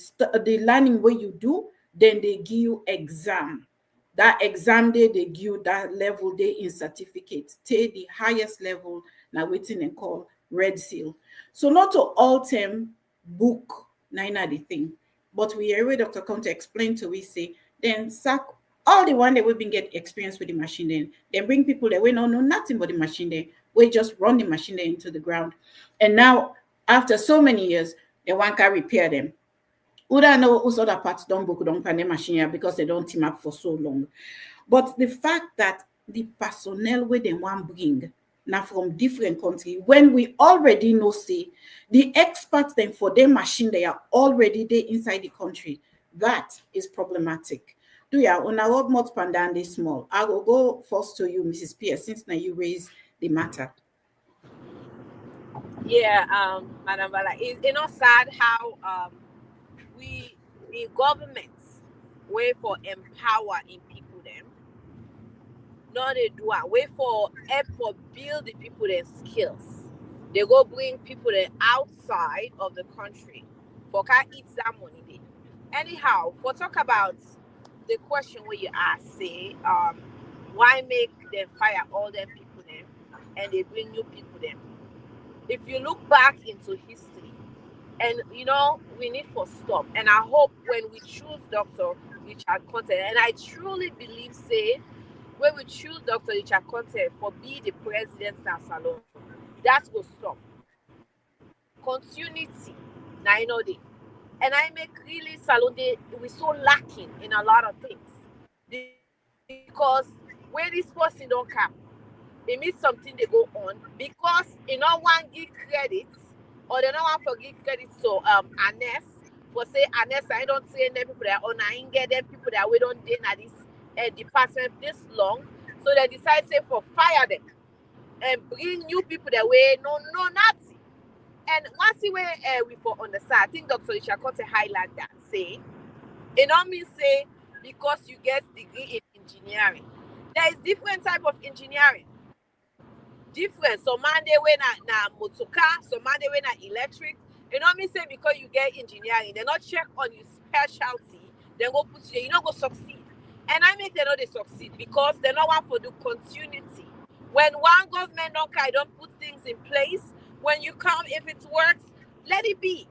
learning where you do, then they give you exam. That exam they give you that level they in certificate. Take the highest level now waiting and call red seal. So not to all them book nine the thing, but we hear Dr. Conte explain to we say then sack all the one that we've been get experience with the machine then bring people that we don't know nothing but the machine then we just run the machine there into the ground. And now after so many years, they want to repair them. Who don't know whose other parts don't book don't pan the machine here because they don't team up for so long. But the fact that the personnel where they want bring now from different countries when we already know say the experts then for their machine they are already there inside the country. That is problematic. Do ya on a lot more pandan this small? I will go first to you, Mrs. Pierce, since now you raise the matter. Yeah, Madam Bala, it's not sad how we the governments way for empower in people them, not they do it way for help for build the people their skills. They go bring people that outside of the country for can eat that money there. Anyhow, for talk about the question where you ask, say, why make them fire all them people them and they bring new people them? If you look back into history, and we need for stop. And I hope when we choose Dr. Richard Conte, and I truly believe, say, when we choose Dr. Richard Conte for be the president now salon, that will stop. Continuity. Now I know they. And I make really salon day we so lacking in a lot of things. Because where this person don't come, it means something they go on because you know one give credit or they don't want to give credit to Anes for say Anes I don't train them people that on I get them people that we don't do at this department this long, so they decide say for fire them and bring new people that way no nothing. And once we for understand, I think Dr. Ishakote highlight that say it don't mean say because you get degree in engineering. There is different type of engineering. Different. Some man they way na motoka, some man they way na electric. You know what I mean? Say because you get engineering, they not check on your specialty, then go put you there, you not go succeed. And I make them know they succeed because they not want for the continuity. When one government don't put things in place, when you come, if it works, let it be.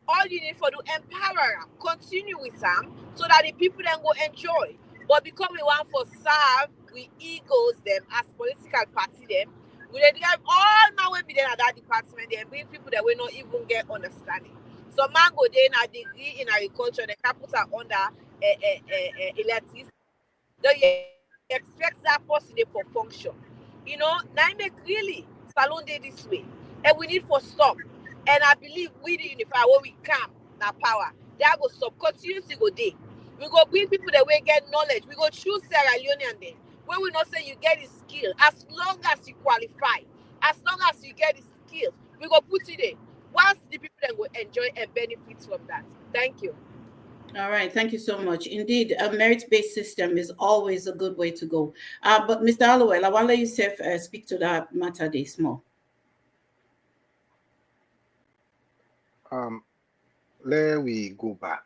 All you need for to empower them, continue with them, so that the people then go enjoy. But because we want for serve, we egos them as political party them, we then drive all my way be there at that department, they bring people that will not even get understanding. So man go there in a degree in agriculture, they can put her under electricity. Don't you expect that person for function? Now make really salon day this way. And we need for stop. And I believe we the Unifier when we come now power, that go stop. Continuously go day. We go bring people that will get knowledge. We go choose Sierra Leonean then. When we not say you get the skill, as long as you qualify, as long as you get the skills, we go put it there. Once the people then go enjoy and benefit from that. Thank you. All right, thank you so much. Indeed, a merit-based system is always a good way to go. But Mr. Allowell, I want to let you speak to that matter this more. Let we go back.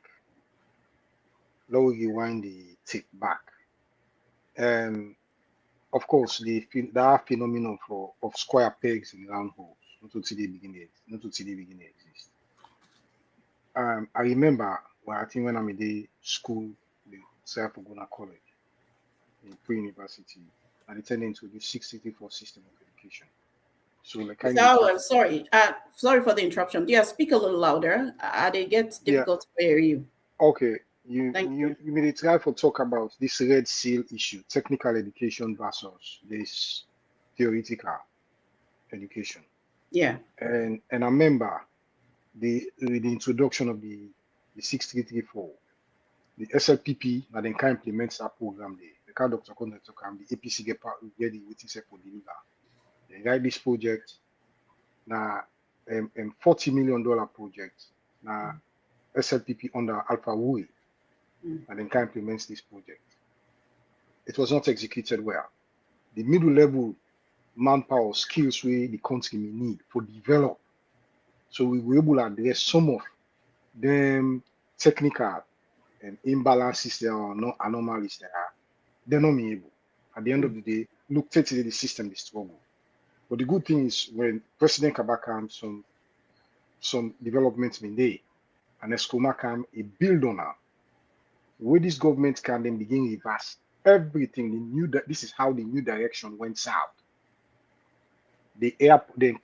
Let we rewind the tape back. Of course, that phenomenon of square pegs in round holes, not to see the beginning exist. I remember I think when I'm in the school, the Sayapogona College in pre-university, and it turned into the 664 system of education. So like Mr. Allowell, sorry for the interruption. Yeah, speak a little louder. They get difficult to hear you. Okay. You made a try for talk about this red seal issue, technical education versus this theoretical education. Yeah. And I remember the introduction of the 6334, the SLPP, and then can implement that program there. The kind of Dr. Conte the APC get the waiting set for deliver. They write this project now $40 million project now SLPP under Alpha Wui. And then can implement this project. It was not executed well. The middle level manpower skills we the country may need for develop. So we were able to address some of them technical imbalances there or no anomalies there are. They're not able. At the end of the day, look totally the system is struggle. But the good thing is when President Kabaka some developments been there, and Escoma come a build on her. Where this government can then begin reverse everything. They knew that this is how the new direction went south. They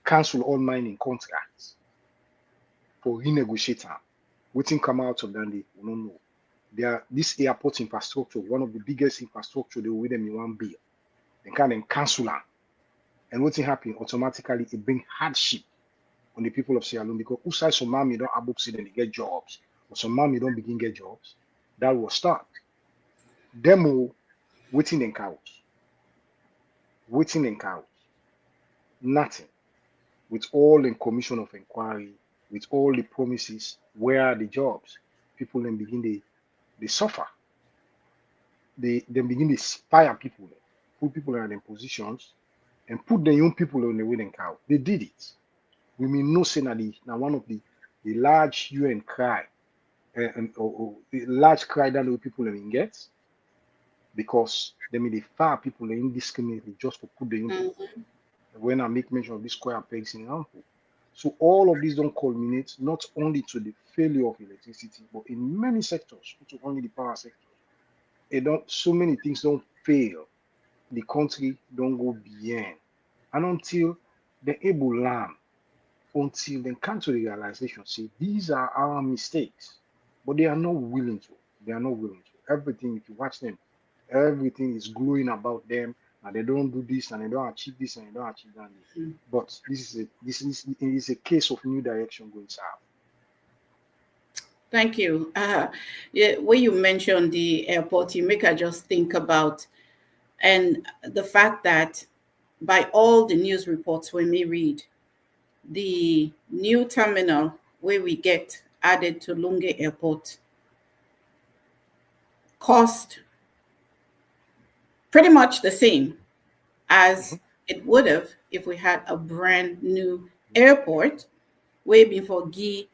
cancel all mining contracts for renegotiating. Waiting come out of that, we don't know. This airport infrastructure, one of the biggest infrastructure they will them in one bill. They can then cancel them. And what's happening automatically, it brings hardship on the people of Sierra Leone because who say some mommy don't able to then get jobs, or some mommy don't begin get jobs, that will start. Demo waiting in cows, nothing. With all the commission of inquiry, with all the promises, where are the jobs? People then begin they suffer. They then begin to fire people, put people in their positions, and put the young people on the waiting cow. They did it. We may know say now one of the large UN cry or the large cry that the people in get because they may they fire people indiscriminately just to put the young people. When I make mention of this square pegs in example. So all of these don't culminate not only to the failure of electricity, but in many sectors, not only the power sectors. It don't so many things don't fail. The country don't go beyond. And until the able learn, until they come to the realization, say these are our mistakes. But they are not willing to. They are not willing to. Everything, if you watch them, everything is glowing about them, and they don't do this, and they don't achieve this, and they don't achieve that. But this is a case of new direction going south. Thank you. Yeah, when you mentioned the airport, you make I just think about and the fact that by all the news reports when we read, the new terminal where we get added to Lunge Airport cost pretty much the same as it would have if we had a brand new airport where before give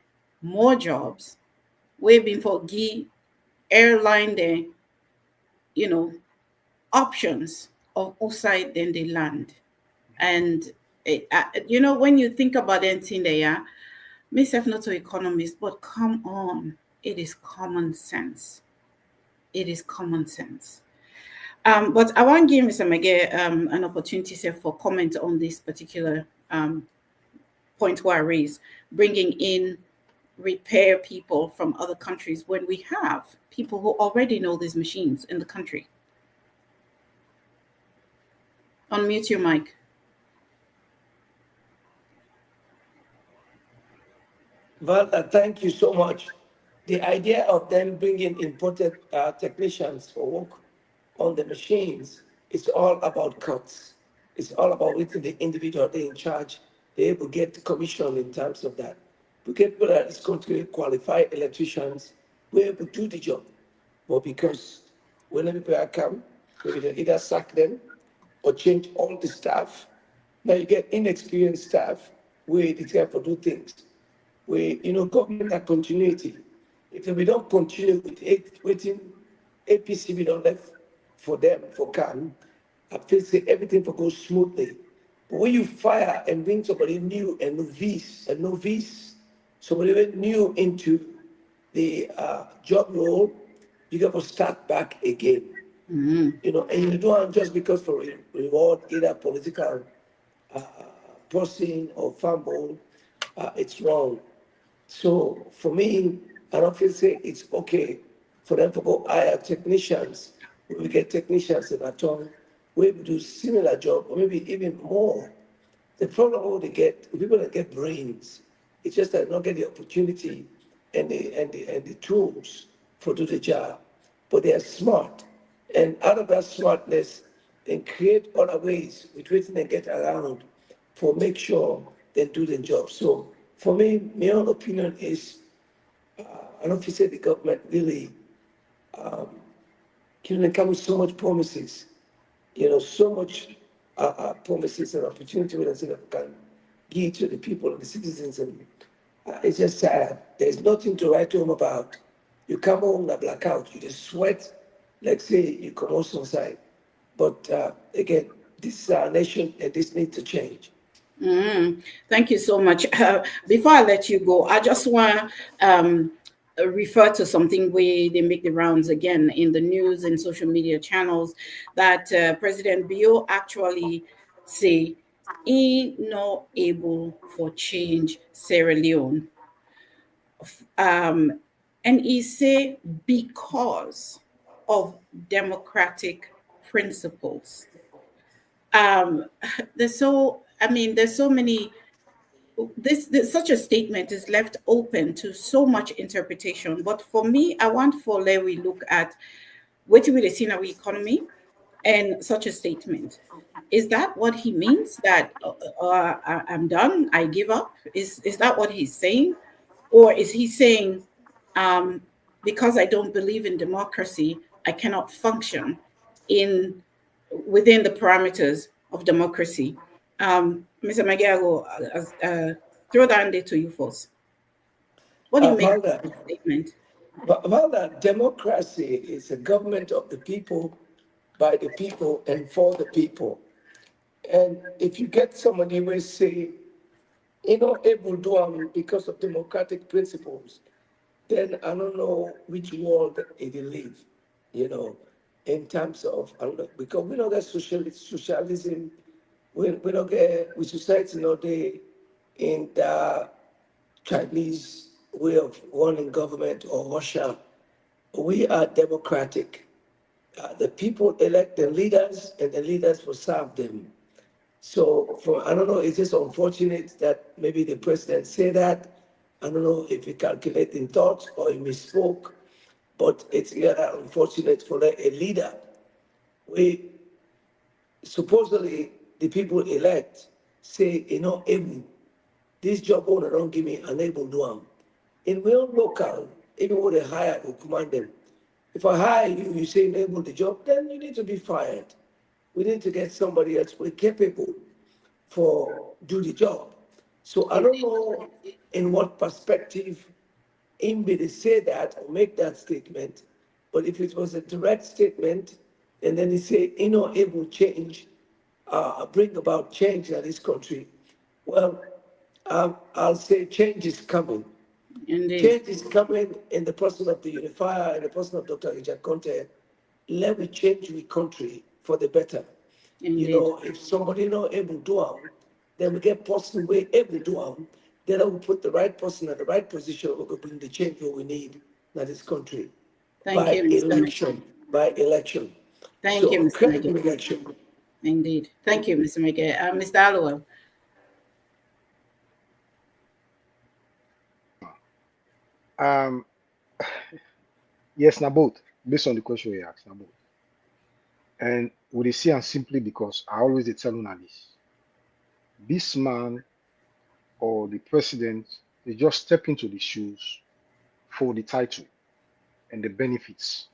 more jobs, where before give airline there, options of outside then they land. And when you think about anything there, myself not an economist, but come on, it is common sense. It is common sense. But I want to give Mr. Mege an opportunity for comment on this particular point where I raised, bringing in repair people from other countries when we have people who already know these machines in the country. Unmute your mic. Well, thank you so much. The idea of them bringing imported technicians for work on the machines is all about cuts. It's all about within the individual they in charge, they're able to get commission in terms of that. We get people that is going to qualify electricians, we're able to do the job. But because when the people come, maybe they either sack them or change all the staff. Now you get inexperienced staff where it's here to do things. Government and continuity. If we don't continue with it, waiting, APC we don't left for them, for CAN, I feel say everything will go smoothly. But when you fire and bring somebody new, a novice, somebody new into the job role, you got to start back again. And you don't want just because for reward either political person or fumble, it's wrong. So for me, I don't feel say it's okay for them to go hire technicians. We get technicians in our town, we do similar job or maybe even more. The problem what they get, people that get brains, it's just that they don't get the opportunity and the tools for do the job. But they are smart. And out of that smartness, they create other ways with which they get around for make sure they do the job. So for me, my own opinion is I don't feel say the government really come with so much promises, so much promises and opportunity that they can give to the people and the citizens. And it's just sad. There's nothing to write home about. You come home and blackout, you just sweat, like say you come out outside. But again, this is our nation and this needs to change. Thank you so much. Before I let you go, I just want to refer to something where they make the rounds again in the news and social media channels that President Bio actually say he not able for change Sierra Leone. And he say because of democratic principles. There's so many. This such a statement is left open to so much interpretation. But for me, I want for Larry look at what we see in our economy and such a statement. Is that what he means? That I'm done, I give up? Is that what he's saying, or is he saying, because I don't believe in democracy, I cannot function in within the parameters of democracy? Mr. Magiago, throw that there to you first. What do you make of Valda, this statement? Valda, democracy is a government of the people, by the people, and for the people. And if you get somebody who will say, able to do because of democratic principles, then I don't know which world it will live, in terms of, I don't know, because we don't get socialism, we don't get, with society, they in the Chinese way of running government or Russia. We are democratic. The people elect the leaders and the leaders will serve them. So I don't know, it's just unfortunate that maybe the president said that. I don't know if he calculated in thoughts or he misspoke, but it's rather unfortunate for a leader. We supposedly the people elect say, able, this job owner don't give me an able do. In real local, even when they hire or command them, if I hire you, you say enable the job, then you need to be fired. We need to get somebody else who is capable for do the job. So I don't know in what perspective Imbi say that or make that statement, but if it was a direct statement, and then he say, able change, bring about change in this country, well, I'll say change is coming. Indeed, Change is coming in the person of the Unifier and the person of Dr. Richard Conte. Let me change the country for the better. indeed. If somebody not able to do it, then we get person we able to do it. Then I will put the right person at the right position. We will bring the change what we need in this country Thank by you, Mr. election. By election. Thank you, So Mr. Mege. credible election. Indeed. Thank you, Mr. Mege. Mr. Allowell. Um, yes, now both. Based on the question you asked, now both. And we dey see am simply because I always dey tell una this. This man or the president, they just step into the shoes for the title and the benefits,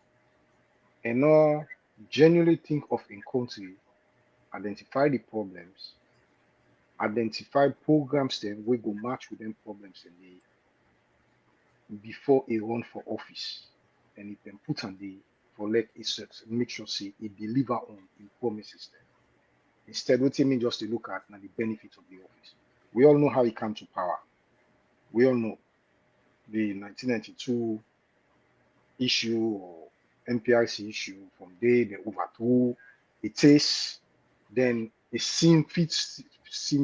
and not genuinely think of in country, identify the problems, identify programs then we go match with them problems and they before a run for office. And if them put on the for let it make sure say it deliver on in promises then. Instead, what you mean just to look at now the benefits of the office. We all know how he came to power. We all know the 1992 issue or NPRC issue from there, they overthrew. It is then it seems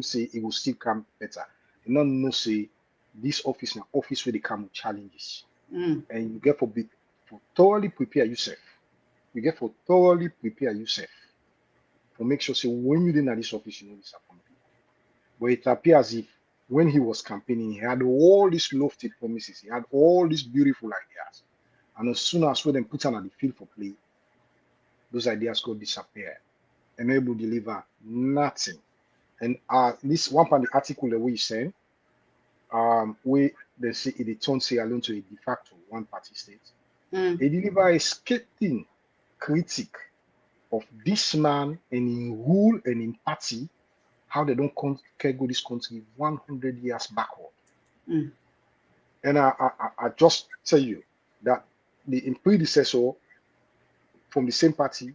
say it will still come better. And not no say this office now office where they come with challenges. Mm. And you get for thoroughly prepare yourself. You get for thoroughly prepare yourself for make sure say when you in this office, you know disappoint people. But it appears as if when he was campaigning, he had all these lofty promises, he had all these beautiful ideas. And as soon as we then put on the field for play, those ideas could disappear and able to deliver nothing. And this one part of the article that we sent, we they say it turns say alone to a de facto one party state. Mm. It deliver a scathing critique of this man and in rule and in party, how they don't go this country 100 years backward. Mm. And I just tell you that the predecessor from the same party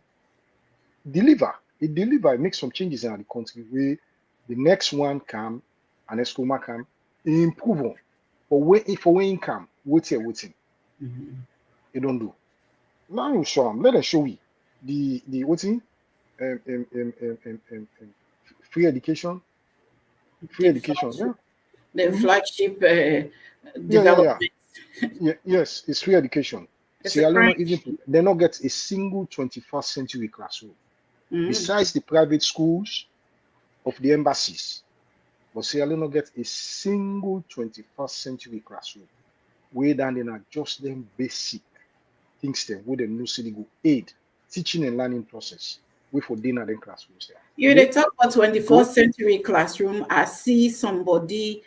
it makes some changes in the country where the next one come and Escoma come improve on. But when income, waiting, Mm-hmm. it don't do. Now you show them, let us show you the waiting free education, The yeah. the Mhm. flagship Yeah. development. Yes, it's free education. It's a Sierra crime. Leone isn't they not get a single 21st century classroom. Besides the private schools of the embassies, but Sierra Leone get a single 21st century classroom where then they just them basic things them where them no city go aid teaching and learning process. We for dinner then classrooms there. You they talk about Go 21st century classroom. I see somebody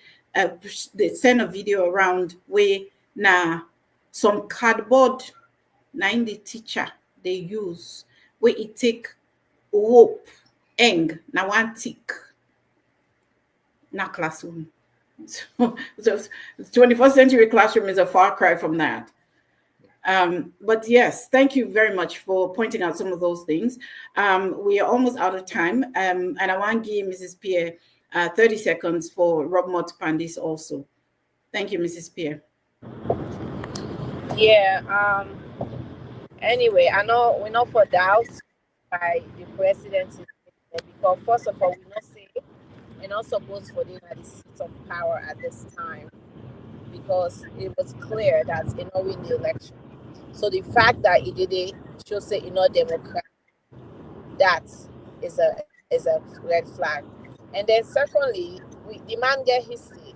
they send a video around where now some cardboard in the teacher they use where it take rope eng now one tick na classroom. So, 21st century classroom is a far cry from that. But yes, thank you very much for pointing out some of those things. We are almost out of time, and I want to give Mrs. Pierre 30 seconds for Rob Mott Pandis also. Thank you, Mrs. Pierre. Yeah. Anyway, I know we're not for doubt by the president because first of all, we not say we're not supposed for them at the seat of power at this time because it was clear that he not win the election. So the fact that he did it should say he not Democrat. That is a red flag. And then secondly, the man get history.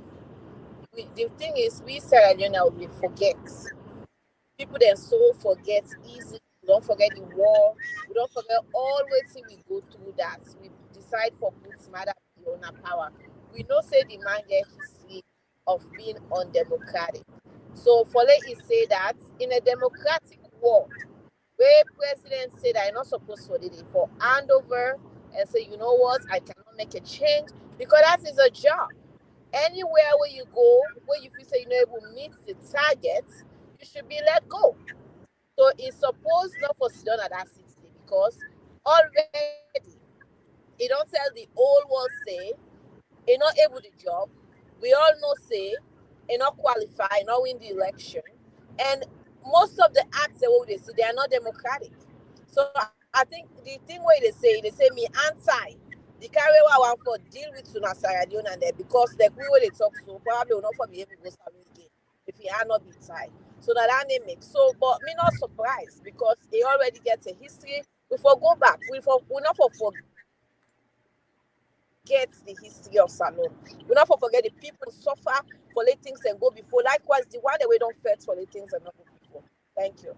The thing is, we Sierra Leone we forget. People then so forget easy. We don't forget the war. We don't forget all waiting we go through that. We decide for put matter the owner power. We know say the man get history of being undemocratic. So for let it say that in a democratic war, where president say that you're not supposed to do it for handover and say, you know what, I cannot make a change because that is a job. Anywhere where you go, where you feel say you're not able to meet the target, you should be let go. So it's supposed not for sit down at that 60 because already he don't tell the whole world say he not able to job. We all know say he not qualify, he not win the election. And most of the acts that what they say they are not democratic. So I think the thing where they say me anti the carry I want for deal with Suna Saradion and there because the way they talk so probably will not for be able to go salary again if he are not be tied. So that they make so but me not surprised because he already gets a history. We for go back, we not for forget the history of Salon. We not for forget the people suffer for let things and go before. Likewise, the one that we don't fight for let things and not go before. Thank you.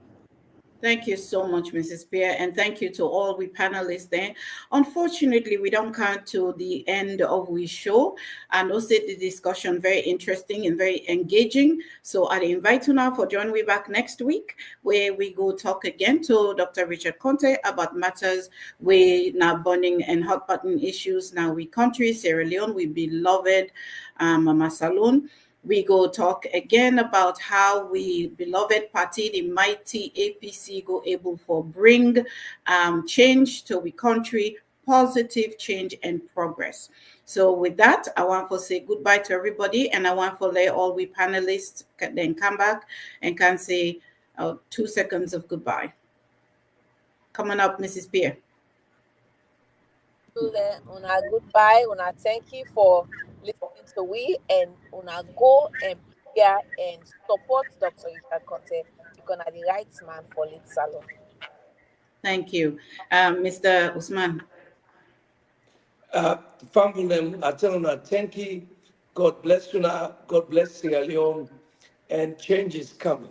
Thank you so much, Mrs. Pierre, and thank you to all we panelists there. Unfortunately, we don't come to the end of the show. And also the discussion very interesting and very engaging. So I invite you now for joining me back next week, where we go talk again to Dr. Richard Conte about matters we now burning and hot button issues now we country, Sierra Leone, we beloved Mama Salon. We go talk again about how we beloved party, the mighty APC, go able for bring change to the country, positive change and progress. So with that, I want to say goodbye to everybody, and I want to let all we panelists then come back and can say 2 seconds of goodbye. Coming up, Mrs. Pierre. Una goodbye, una thank you for listening to we and una go and prepare and support Dr. Richard Conte because I'm the right man for Lead Salon. Thank you. Mr. Usman. Family them, I tell them thank you. God bless you now. God bless Sierra Leone. And change is coming.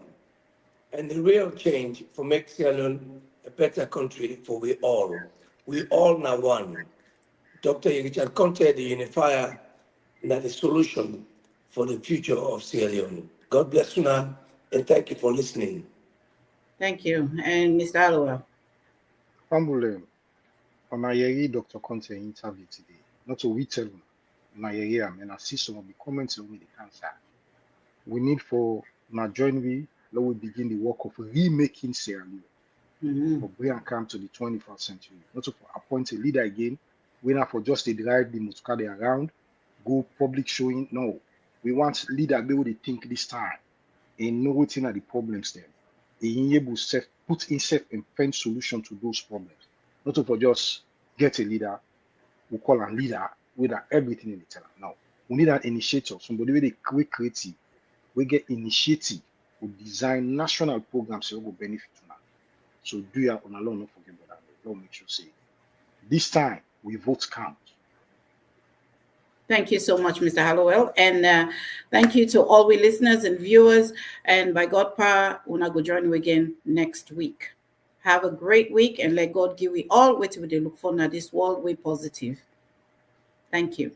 And the real change for make Sierra Leone a better country for we all. We all now one. Dr. Richard Conte, the Unifier, now the solution for the future of Sierra Leone. God bless you now, and thank you for listening. Thank you. And Mr. Alowell. Fambule, on a Dr. Conte interview today. Not to we tell on a and I see some of the comments on the cancer. We need for now join we, let we begin the work of remaking Sierra Leone. For bring and come to the 21st century. Not to appoint a leader again. We not for just to drive the Muscade around, go public showing. No, we want leader be able to think this time and know what are the problems then. And able to put himself and find solution to those problems. Not to for just get a leader, we call a leader with everything in the tell. No, we need an initiator, somebody with a quick creative, we get initiative, we design national programs that will benefit from that. So do your on alone, not forget about that. Don't make sure say This time, we votes count. Thank you so much, Mr. Hallowell. And thank you to all we listeners and viewers. And by God power, we'll go join you again next week. Have a great week and let God give you all what we look for in this world. We're positive. Thank you.